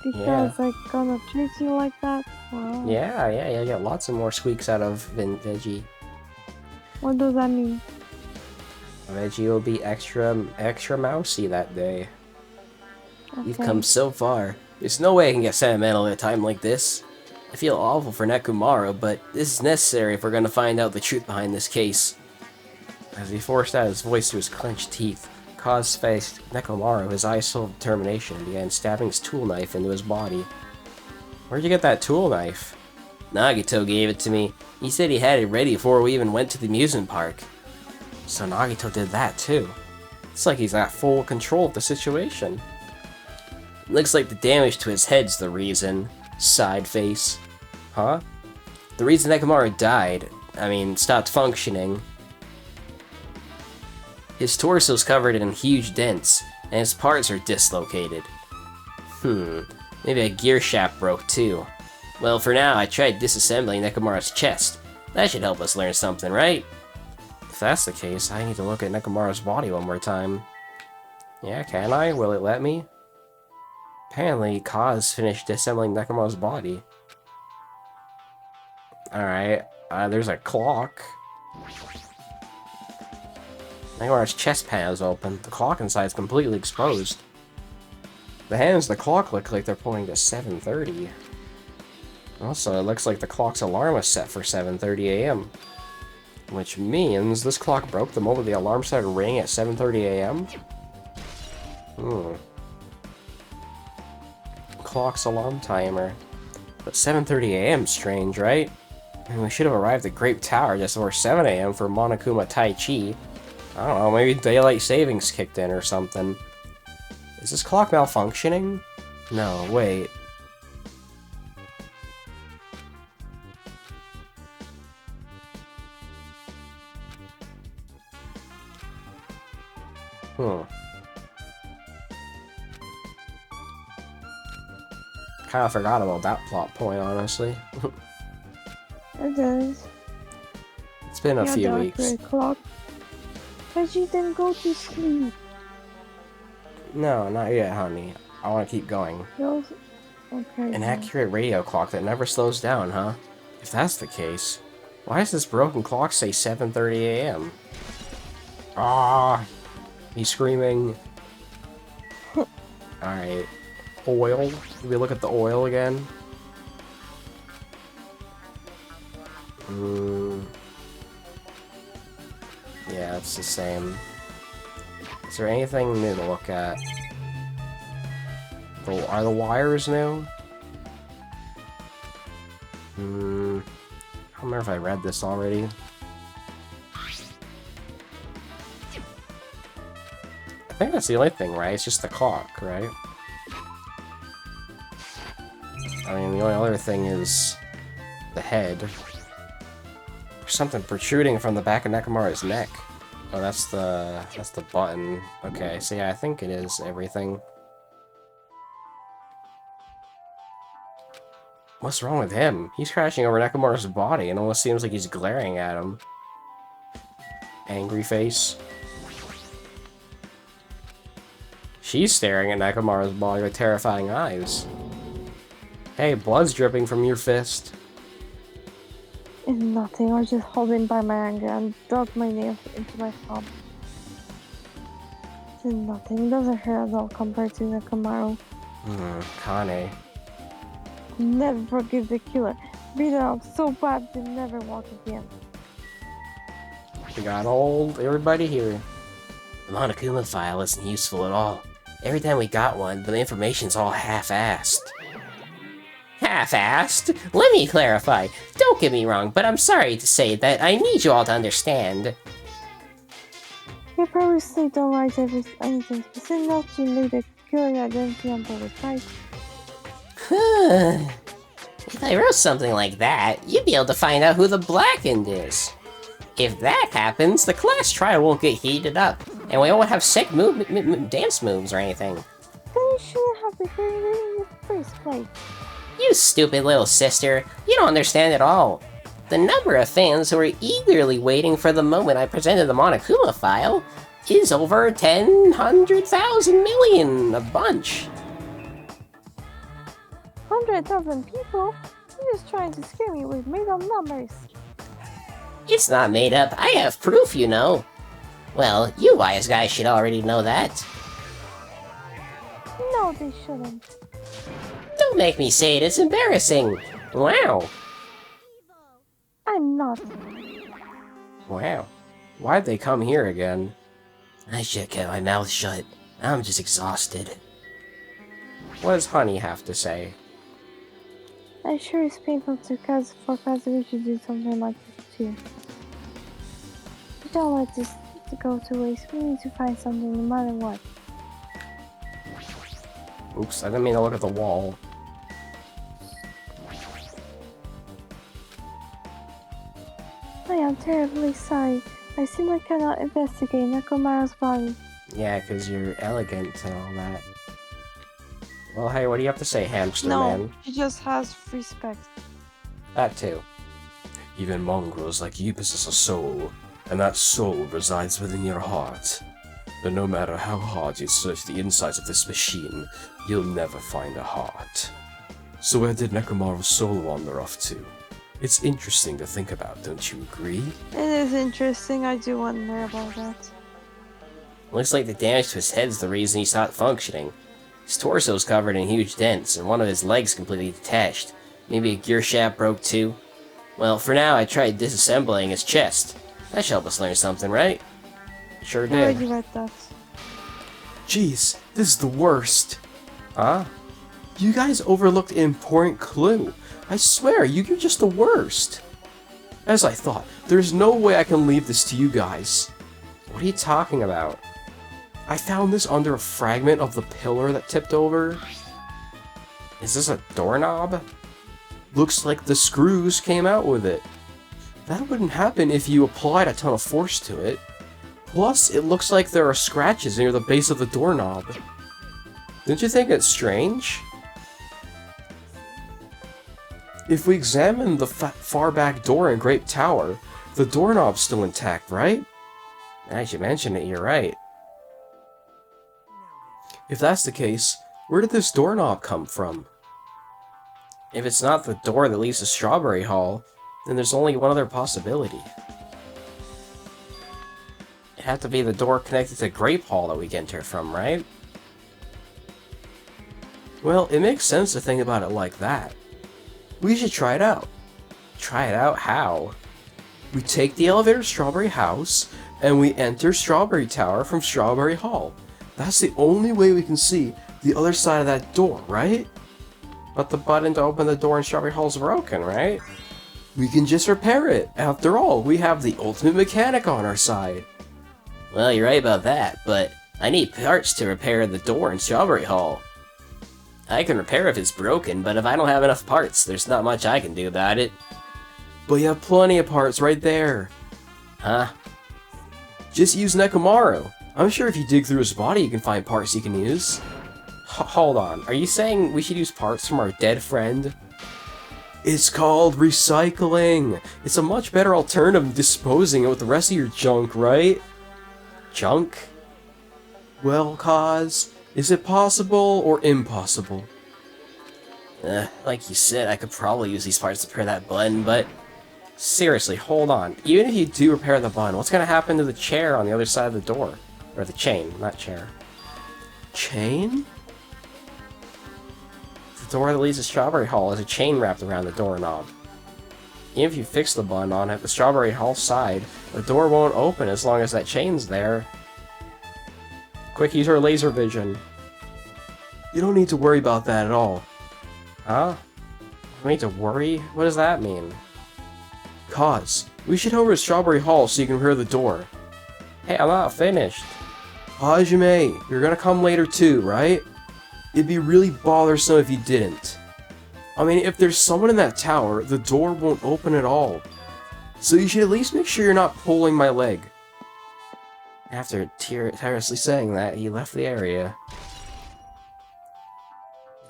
Because I'm gonna treat you like that. Wow. Yeah, you get lots of more squeaks out of Veggie. What does that mean? Veggie will be extra mousy that day. Okay. You've come so far. There's no way I can get sentimental at a time like this. I feel awful for Nekomaru, but this is necessary if we're gonna find out the truth behind this case. As he forced out his voice through his clenched teeth, Kaz faced Nekomaru, his eyes full of determination, and began stabbing his tool knife into his body. Where'd you get that tool knife? Nagito gave it to me. He said he had it ready before we even went to the amusement park. So Nagito did that too. It's like he's got full control of the situation. Looks like the damage to his head's the reason. Side face. Huh? The reason Nekomaru died, stopped functioning. His torso's covered in huge dents, and his parts are dislocated. Maybe a gear shaft broke too. Well, for now, I tried disassembling Nekomaru's chest. That should help us learn something, right? If that's the case, I need to look at Nekomaru's body one more time. Yeah, can I? Will it let me? Apparently, Kaz finished disassembling Nekomaru's body. Alright, there's a clock. Nekomaru's chest panel is open. The clock inside is completely exposed. The hands of the clock look like they're pointing to 7:30. Also, it looks like the clock's alarm was set for 7:30 a.m. Which means this clock broke the moment the alarm started ringing at 7:30 a.m.? Clock's alarm timer. But 7:30 a.m. is strange, right? And we should have arrived at Grape Tower just before 7 a.m. for Monokuma Tai Chi. I don't know, maybe daylight savings kicked in or something. Is this clock malfunctioning? No, wait. Kinda forgot about that plot point, honestly. It is. It's been a few weeks. Clock. But you didn't go to sleep. No, not yet, honey. I want to keep going. Okay. An accurate radio clock that never slows down, huh? If that's the case, why does this broken clock say 7:30 a.m.? Ah! He's screaming. Alright. Oil. Did we look at the oil again? Yeah, it's the same. Is there anything new to look at? Are the wires new? I don't remember if I read this already. I think that's the only thing, right? It's just the clock, right? I mean, the only other thing is the head. There's something protruding from the back of Nekomaru's neck. Oh, that's the button. Okay, so yeah, I think it is everything. What's wrong with him? He's crashing over Nekomaru's body and almost seems like he's glaring at him. Angry face. She's staring at Nekomaru's body with terrifying eyes. Hey, blood's dripping from your fist. It's nothing. I was just holding by my anger and dug my nails into my thumb. It's nothing. It doesn't hurt at all compared to Nekomaru. Kane. Never forgive the killer. Beat it up so bad they never walk again. We got everybody here. The Monokuma file isn't useful at all. Every time we got one, the information's all half-assed. Half-assed? Let me clarify. Don't get me wrong, but I'm sorry to say that I need you all to understand. You purposely don't write anything specific enough to leave the Kyoto identity on both, right? If I wrote something like that, you'd be able to find out who the Blackened is. If that happens, the class trial won't get heated up, and we won't have sick dance moves or anything. Then you shouldn't have been doing it in the first place. You stupid little sister, you don't understand at all. The number of fans who are eagerly waiting for the moment I presented the Monokuma file is over 100,000 million, a bunch. 100,000 people? You're just trying to scare me with made-up numbers. It's not made up, I have proof, you know. Well, you wise guys should already know that. No, they shouldn't. Don't make me say it, it's embarrassing. Wow. I'm not. Wow. Why'd they come here again? I should keep my mouth shut. I'm just exhausted. What does Honey have to say? I'm sure it's painful for Kazuo to do something like this too. Don't let this go to waste. We need to find something no matter what. Oops, I didn't mean to look at the wall. I am terribly sorry. I simply cannot investigate Nekomaru's body. Yeah, because you're elegant and all that. Well, hey, what do you have to say, hamster man? He just has respect. That too. Even mongrels like you possess a soul, and that soul resides within your heart. But no matter how hard you search the insides of this machine, you'll never find a heart. So where did Nekomaru's soul wander off to? It's interesting to think about, don't you agree? It is interesting. I do wonder about that. Looks like the damage to his head's the reason he stopped functioning. His torso's covered in huge dents, and one of his legs completely detached. Maybe a gear shaft broke too. Well, for now, I tried disassembling his chest. That should help us learn something, right? Sure I did. already read that. Jeez, this is the worst. Huh? You guys overlooked an important clue. I swear, you're just the worst. As I thought, there's no way I can leave this to you guys. What are you talking about? I found this under a fragment of the pillar that tipped over. Is this a doorknob? Looks like the screws came out with it. That wouldn't happen if you applied a ton of force to it. Plus, it looks like there are scratches near the base of the doorknob. Don't you think it's strange? If we examine the far back door in Grape Tower, the doorknob's still intact, right? Now you mention it, you're right. If that's the case, where did this doorknob come from? If it's not the door that leads to Strawberry Hall, then there's only one other possibility. It had to be the door connected to Grape Hall that we enter from, right? Well, it makes sense to think about it like that. We should try it out. Try it out? How? We take the elevator to Strawberry House, and we enter Strawberry Tower from Strawberry Hall. That's the only way we can see the other side of that door, right? But the button to open the door in Strawberry Hall is broken, right? We can just repair it. After all, we have the ultimate mechanic on our side. Well, you're right about that, but I need parts to repair the door in Strawberry Hall. I can repair if it's broken, but if I don't have enough parts, there's not much I can do about it. But you have plenty of parts right there. Huh? Just use Nekomaru. I'm sure if you dig through his body, you can find parts you can use. Hold on, are you saying we should use parts from our dead friend? It's called recycling. It's a much better alternative than disposing it with the rest of your junk, right? Junk? Well, Kaz, is it possible or impossible? Like you said, I could probably use these parts to repair that button, but... Seriously, hold on. Even if you do repair the button, what's gonna happen to the chair on the other side of the door? Or the chain, not chair. Chain? The door that leads to Strawberry Hall has a chain wrapped around the doorknob. even if you fix the button on it, the Strawberry Hall side, the door won't open as long as that chain's there. Quick, use our laser vision. You don't need to worry about that at all. Huh? I need to worry? What does that mean? Cause, we should head over to Strawberry Hall so you can repair the door. Hey, I'm not finished. Hajime, you're gonna come later too, right? It'd be really bothersome if you didn't. I mean, if there's someone in that tower, the door won't open at all. So you should at least make sure you're not pulling my leg. After tirelessly saying that, he left the area.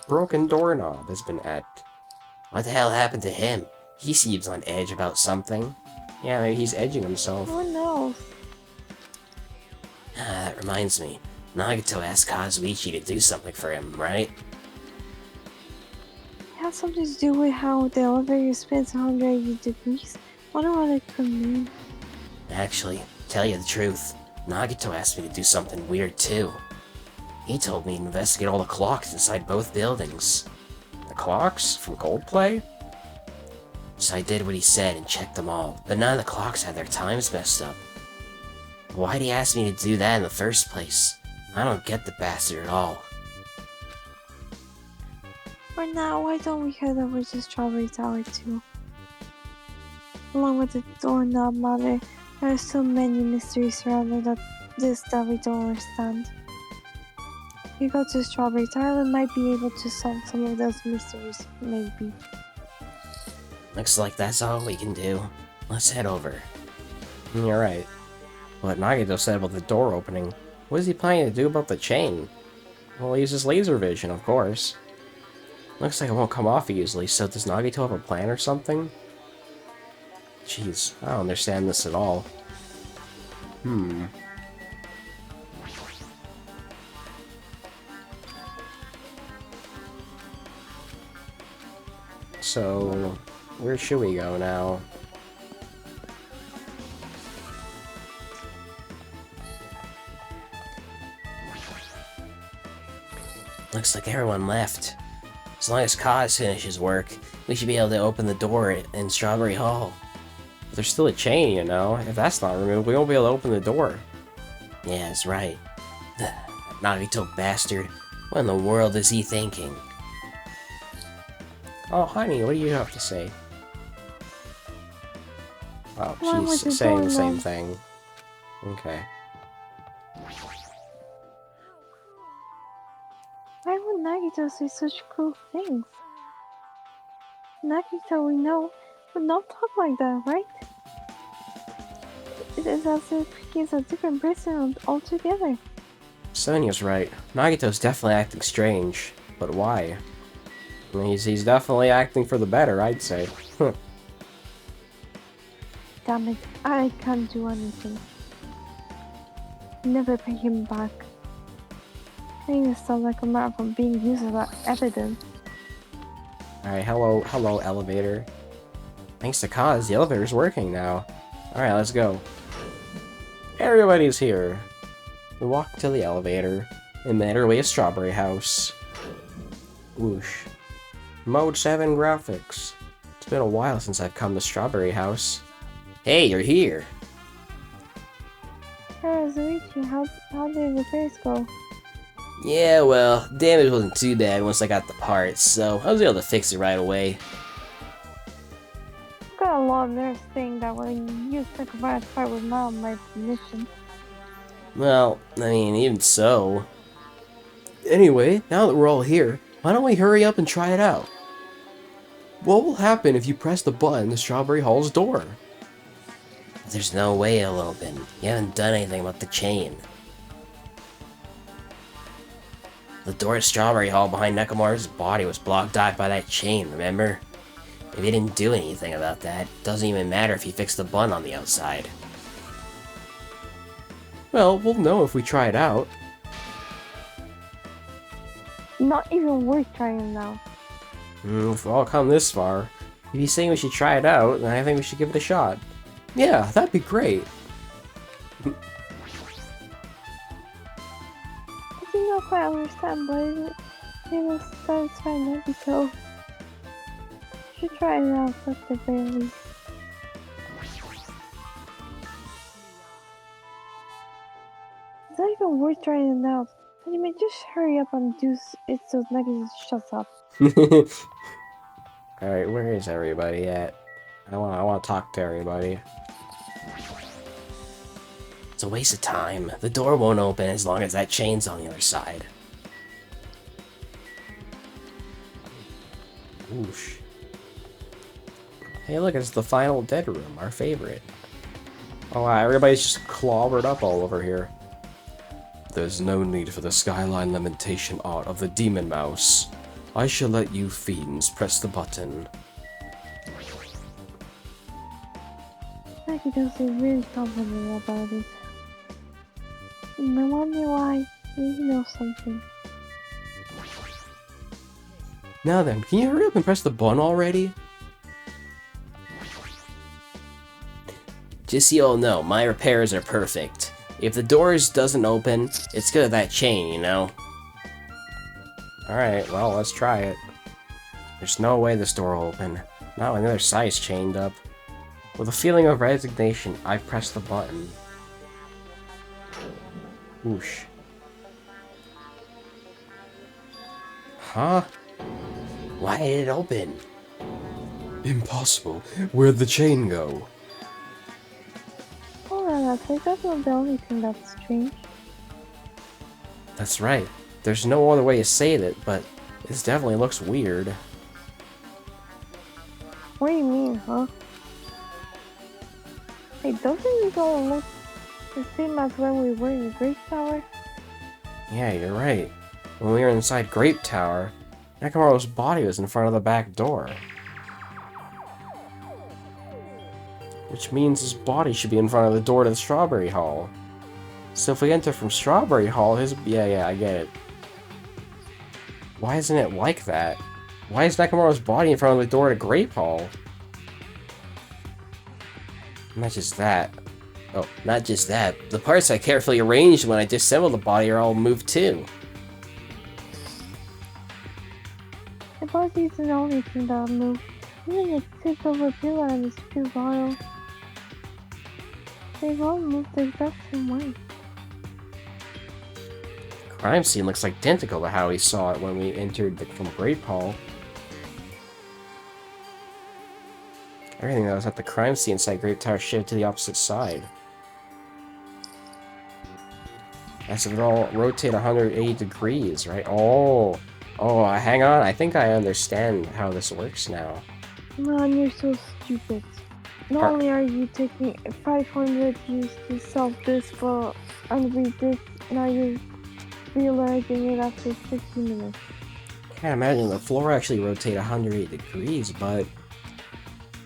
Broken doorknob has been added. What the hell happened to him? He seems on edge about something. Yeah, maybe he's edging himself. Who knows? That reminds me. Nagato asked Kazuichi to do something for him, right? It has something to do with how the elevator spins 180 degrees. Wonder what it could mean. Actually, tell you the truth, Nagato asked me to do something weird too. He told me to investigate all the clocks inside both buildings. The clocks? From Coldplay? So I did what he said and checked them all, but none of the clocks had their times messed up. Why'd he ask me to do that in the first place? I don't get the bastard at all. For now, why don't we head over to Strawberry Tower too? Along with the doorknob matter, there are so many mysteries surrounding this that we don't understand. If we go to Strawberry Tower, we might be able to solve some of those mysteries, maybe. Looks like that's all we can do. Let's head over. You're right. What Nagato said about the door opening, what is he planning to do about the chain? Well, he uses laser vision, of course. Looks like it won't come off easily, so does Nagato have a plan or something? Jeez, I don't understand this at all. So, where should we go now? Looks like everyone left. As long as Kaz finishes work, we should be able to open the door in Strawberry Hall. But there's still a chain, you know? If that's not removed, we won't be able to open the door. Yeah, that's right. Nagato bastard. What in the world is he thinking? Oh, honey, what do you have to say? Oh, Why was she's it saying the going same on? thing. Okay. Why would Nagito say such cruel things? Nagito, we know, would not talk like that, right? It is as if he's a different person altogether. Sonia's right. Nagito's definitely acting strange. But why? I mean, he's definitely acting for the better, I'd say. Damn it, I can't do anything. Never pay him back. I need to stop like a man from being used as evidence. Alright, hello, elevator. Thanks to Kaz, the elevator's working now. Alright, let's go. Everybody's here. We walk to the elevator and made our way to Strawberry House. Whoosh. Mode 7 graphics. It's been a while since I've come to Strawberry House. Hey, you're here! Hey, Zoichi, how did the repairs go? Yeah, well, damage wasn't too bad once I got the parts, so I was able to fix it right away. Got a lot of nerve saying that when you sacrifice part was not on my mission. Well, I mean, even so. Anyway, now that we're all here, why don't we hurry up and try it out? What will happen if you press the button to Strawberry Hall's door? There's no way it'll open. You haven't done anything about the chain. The door to Strawberry Hall behind Nekomaru's body was blocked off by that chain, remember? If you didn't do anything about that, it doesn't even matter if you fix the button on the outside. Well, we'll know if we try it out. Not even worth trying now. If we've all come this far, if he's saying we should try it out, then I think we should give it a shot. Yeah, that'd be great. I do not quite understand, but it will satisfy Nagito. Should try it out at the very least. It's not even worth trying it out. Anyway, just hurry up and do it so Nugget shuts up. Alright, where is everybody at? I wanna talk to everybody. It's a waste of time. The door won't open as long as that chain's on the other side. Whoosh. Hey look, it's the final dead room, our favorite. Oh wow, everybody's just clobbered up all over here. There's no need for the skyline lamentation art of the demon mouse. I shall let you fiends press the button. Nugget doesn't really confident about it. And I wonder why. Maybe he knows something. Now then, can you hurry up and press the button already? Just so you all know, my repairs are perfect. If the doors doesn't open, it's good at that chain, you know? Alright, well, let's try it. There's no way this door will open. Not when the other side's chained up. With a feeling of resignation, I press the button. Whoosh. Huh? Why did it open? Impossible. Where'd the chain go? Hold on, I think that's not the only thing that's strange. That's right. There's no other way to say it, but this definitely looks weird. What do you mean, huh? Hey, doesn't this all look the same as when we were in the Grape Tower? Yeah, you're right. When we were inside Grape Tower, Nakamura's body was in front of the back door. Which means his body should be in front of the door to the Strawberry Hall. So if we enter from Strawberry Hall, yeah, I get it. Why isn't it like that? Why is Nakamura's body in front of the door to Grape Hall? Not just that. Oh, not just that. The parts I carefully arranged when I disassembled the body are all moved too. The body isn't the only thing that moved. Even the tip of a pillow and his two vials. They've all moved the exact same way. The crime scene looks identical to how we saw it when we entered from Grape Hall. Everything that was at the crime scene inside Grape Tower shifted to the opposite side. As if it all rotate 180 degrees, right? Oh, hang on. I think I understand how this works now. Man, you're so stupid. Not only are you taking 500 years to solve this and read this, now you're realizing it after 60 minutes. Can't imagine the floor actually rotate 180 degrees, but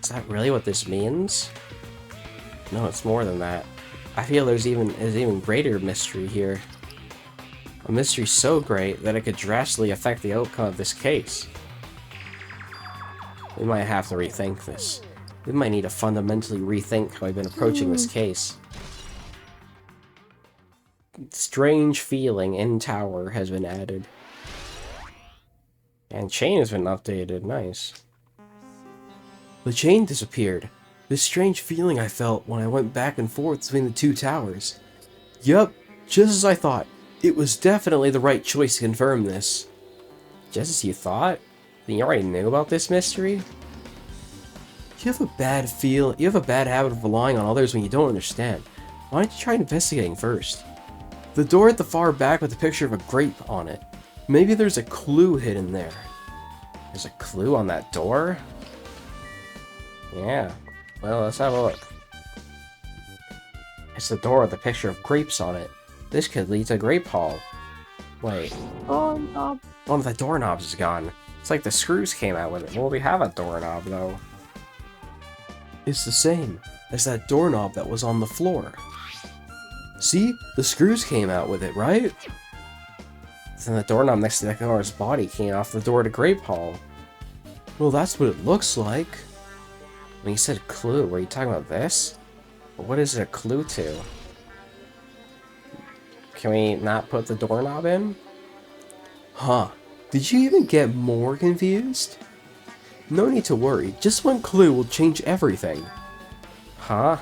is that really what this means? No, it's more than that. I feel there's even greater mystery here. A mystery so great that it could drastically affect the outcome of this case. We might have to rethink this. We might need to fundamentally rethink how I've been approaching this case. Strange feeling in tower has been added. And chain has been updated, nice. The chain disappeared. This strange feeling I felt when I went back and forth between the two towers. Yup, just as I thought. It was definitely the right choice to confirm this. Just as you thought? Then you already knew about this mystery? You have a bad habit of relying on others when you don't understand. Why don't you try investigating first? The door at the far back with a picture of a grape on it. Maybe there's a clue hidden there. There's a clue on that door? Yeah. Well, let's have a look. It's the door with a picture of grapes on it. This could lead to Grape Hall. Wait. Doorknob. One of the doorknobs is gone. It's like the screws came out with it. Well, we have a doorknob, though. It's the same as that doorknob that was on the floor. See? The screws came out with it, right? Then the doorknob next to Nakamura's body came off the door to Grape Hall. Well, that's what it looks like. When you said clue, were you talking about this? What is it a clue to? Can we not put the doorknob in? Huh. Did you even get more confused? No need to worry, just one clue will change everything. Huh?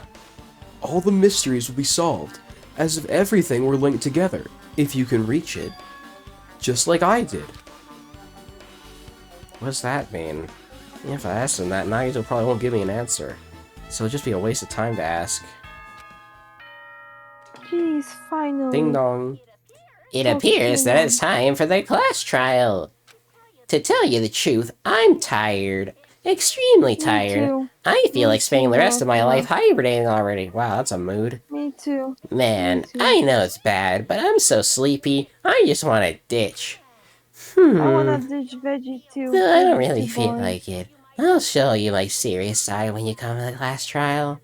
All the mysteries will be solved, as if everything were linked together, if you can reach it. Just like I did. What's that mean? If I ask him that, Nigel probably won't give me an answer. So it'll just be a waste of time to ask. Jeez, finally. Ding dong. It appears that it's time for the class trial. To tell you the truth, I'm tired. Extremely tired. too. I feel Me like spending too, the rest of my Rosa. life hibernating already. Wow, that's a mood. Me too. Man, Me too. I know it's bad, but I'm so sleepy. I just want to ditch. I wanna ditch veggie too. No, I don't Veggie's really too feel boring. like it. I'll show you my serious side when you come to the class trial.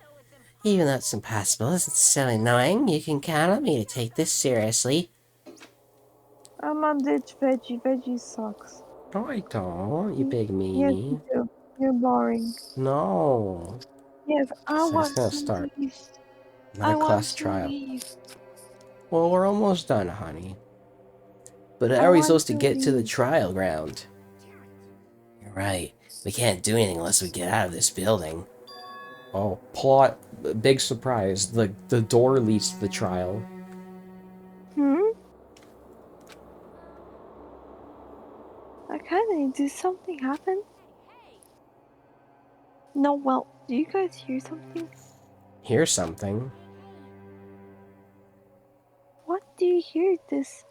Even though it's impossible, it's so annoying, you can count on me to take this seriously. I'm gonna ditch veggie. Veggie sucks. No, I don't, you big Yes, meanie. you do. You're boring. No. Yes, I So want it's gonna to start. leave. Another I want class to trial. leave. Well, we're almost done, honey. But I how are we want supposed to to get to the leave. trial ground? You're right. We can't do anything unless we get out of this building. Oh, plot, big surprise. The door leads to the trial. Okay, did something happen? No, well, do you guys hear something? Here's something. What do you hear this?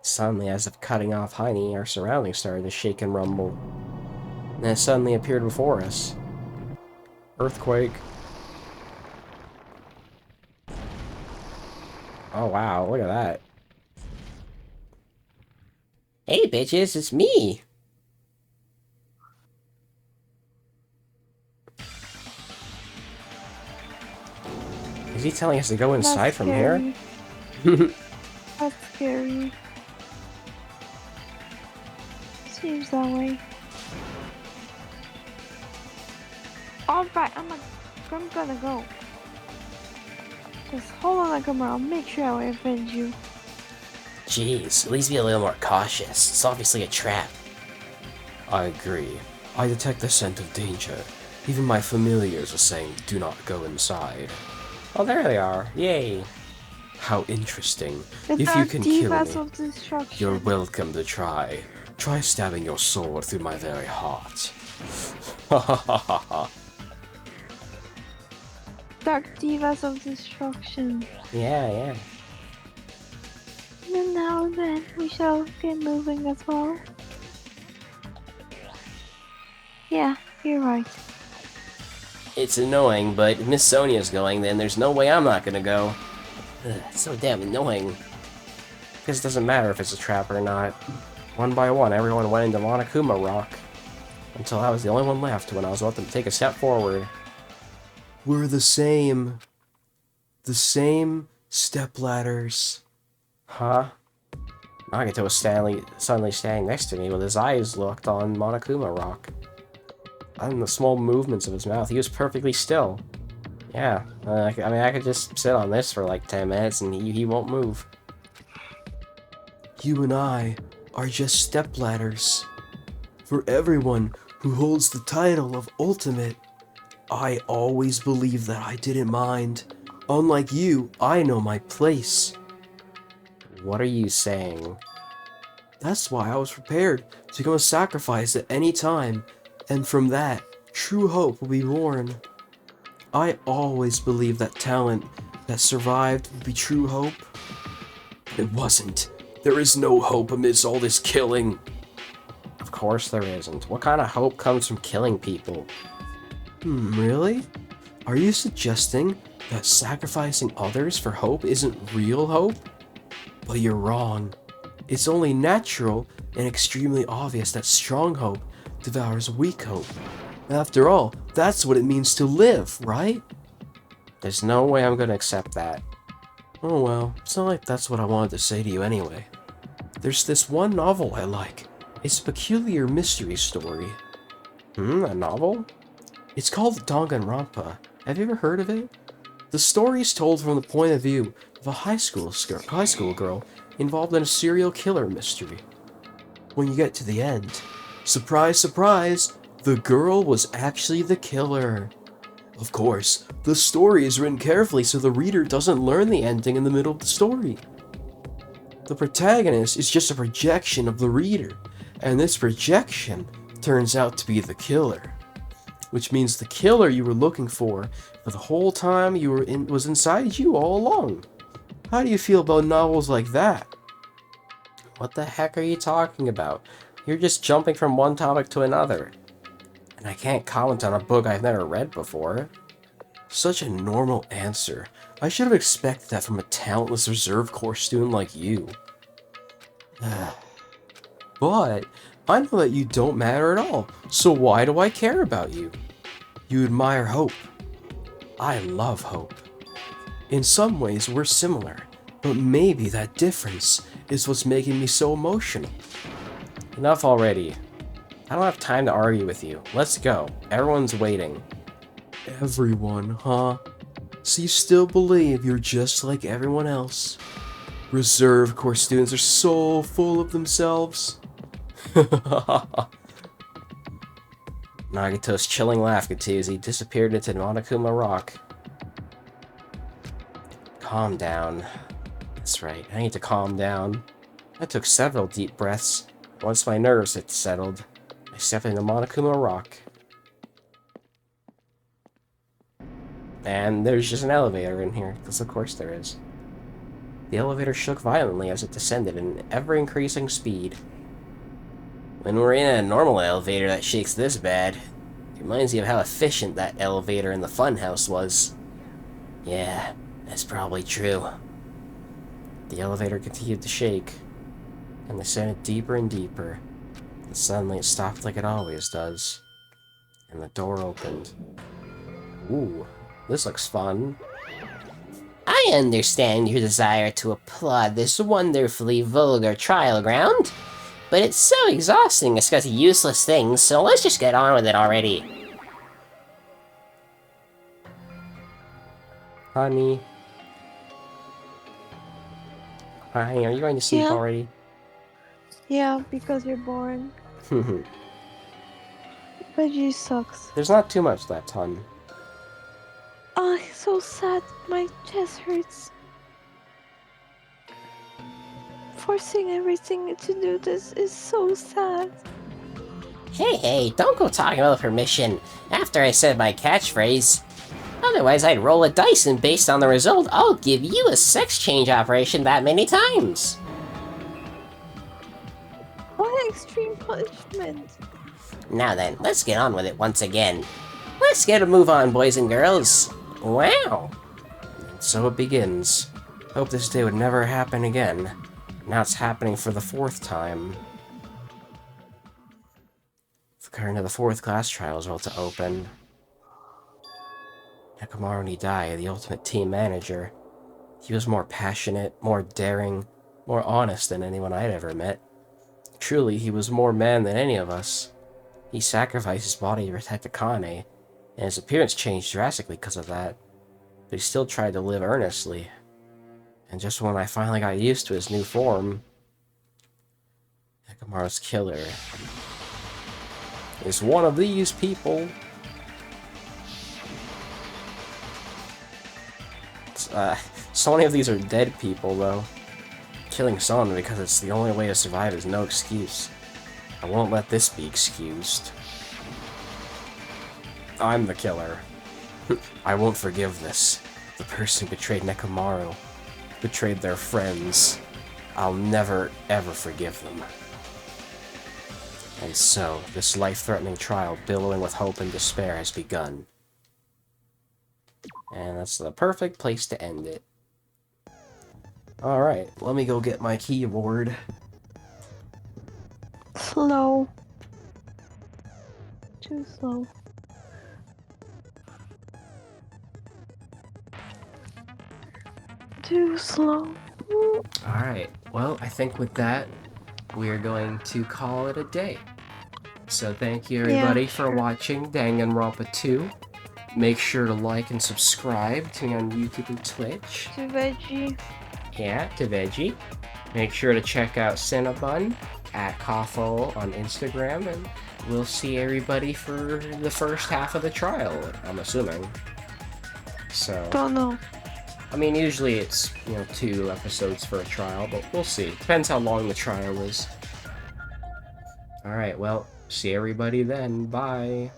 Suddenly, as if cutting off honey, our surroundings started to shake and rumble. And it suddenly appeared before us. Earthquake. Oh wow, look at that. Hey bitches, it's me! Is he telling us to go inside That's from scary. here? That's scary. Seems that way. Alright, I'm gonna go. Just hold on like a minute, I'll make sure I avenge you. Jeez, at least be a little more cautious. It's obviously a trap. I agree. I detect the scent of danger. Even my familiars are saying, do not go inside. Oh, there they are. Yay. How interesting. The If you dark can kill divas me, of destruction. you're welcome to try. Try stabbing your sword through my very heart. Ha ha ha ha ha. Dark divas of destruction. Yeah. And now then, we shall get moving as well. Yeah, you're right. It's annoying, but if Miss Sonia's going, then there's no way I'm not gonna go. Ugh, it's so damn annoying. Because it doesn't matter if it's a trap or not. One by one, everyone went into Monokuma Rock. Until I was the only one left when I was about to take a step forward. We're the same. The same stepladders. Huh? Nagato was suddenly standing next to me with his eyes locked on Monokuma Rock. And the small movements of his mouth, he was perfectly still. Yeah, I mean, I could just sit on this for like 10 minutes and he won't move. You and I are just stepladders. For everyone who holds the title of Ultimate, I always believed that I didn't mind. Unlike you, I know my place. What are you saying? That's why I was prepared to become a sacrifice at any time, and from that, true hope will be born. I always believed that talent that survived would be true hope. It wasn't. There is no hope amidst all this killing. Of course there isn't. What kind of hope comes from killing people? Really? Are you suggesting that sacrificing others for hope isn't real hope? But you're wrong. It's only natural and extremely obvious that strong hope devours weak hope. After all, that's what it means to live, right? There's no way I'm gonna accept that. Oh well, it's not like that's what I wanted to say to you anyway. There's this one novel I like. It's a peculiar mystery story. A novel? It's called Danganronpa. Have you ever heard of it? The story is told from the point of view of a high school girl involved in a serial killer mystery. When you get to the end, surprise, surprise, the girl was actually the killer. Of course, the story is written carefully so the reader doesn't learn the ending in the middle of the story. The protagonist is just a projection of the reader, and this projection turns out to be the killer. Which means the killer you were looking for the whole time was inside you all along. How do you feel about novels like that? What the heck are you talking about? You're just jumping from one topic to another. And I can't comment on a book I've never read before. Such a normal answer. I should have expected that from a talentless reserve corps student like you. But I know that you don't matter at all, so why do I care about you? You admire hope. I love hope. In some ways, we're similar, but maybe that difference is what's making me so emotional. Enough already. I don't have time to argue with you. Let's go. Everyone's waiting. Everyone, huh? So you still believe you're just like everyone else? Reserve Corps students are so full of themselves. Nagato's chilling laugh continues. He disappeared into Monokuma Rock. Calm down. That's right, I need to calm down. I took several deep breaths. Once my nerves had settled, I stepped into Monokuma Rock. And there's just an elevator in here, because of course there is. The elevator shook violently as it descended at an ever-increasing speed. When we're in a normal elevator that shakes this bad, it reminds me of how efficient that elevator in the funhouse was. Yeah, that's probably true. The elevator continued to shake, and descended deeper and deeper, and suddenly it stopped like it always does, and the door opened. Ooh, this looks fun. I understand your desire to applaud this wonderfully vulgar trial ground, but it's so exhausting discussing useless things, so let's just get on with it already. Honey. Honey, are you going to sleep already? Yeah, because you're boring. Veggie sucks. There's not too much left, hon. Oh, it's so sad. My chest hurts. Forcing everything to do this is so sad. Hey, don't go talking about permission after I said my catchphrase. Otherwise, I'd roll a dice, and based on the result, I'll give you a sex change operation that many times. What extreme punishment? Now then, let's get on with it once again. Let's get a move on, boys and girls. Wow. So it begins. Hope this day would never happen again. Now it's happening for the 4th time. The current of the 4th class trial is about to open. Nekomaru Nidai, the ultimate team manager. He was more passionate, more daring, more honest than anyone I'd ever met. Truly, he was more man than any of us. He sacrificed his body to protect Akane, and his appearance changed drastically because of that. But he still tried to live earnestly. And just when I finally got used to his new form, Nekomaru's killer is one of these people. So many of these are dead people, though. Killing someone because it's the only way to survive is no excuse. I won't let this be excused. I'm the killer. I won't forgive this. The person who betrayed Nekomaru, betrayed their friends. I'll never, ever forgive them. And so, this life-threatening trial, billowing with hope and despair, has begun. And that's the perfect place to end it. Alright, let me go get my keyboard. Slow. Too slow. Too slow. Alright, well, I think with that, we are going to call it a day. So thank you everybody for watching Danganronpa 2. Make sure to like and subscribe to me on YouTube and Twitch. To Veggie. Yeah, to Veggie. Make sure to check out Cinnabon at Coffo on Instagram, and we'll see everybody for the first half of the trial, I'm assuming. So, Don't know. I mean, usually it's, 2 episodes for a trial, but we'll see. Depends how long the trial is. Alright, well, see everybody then. Bye.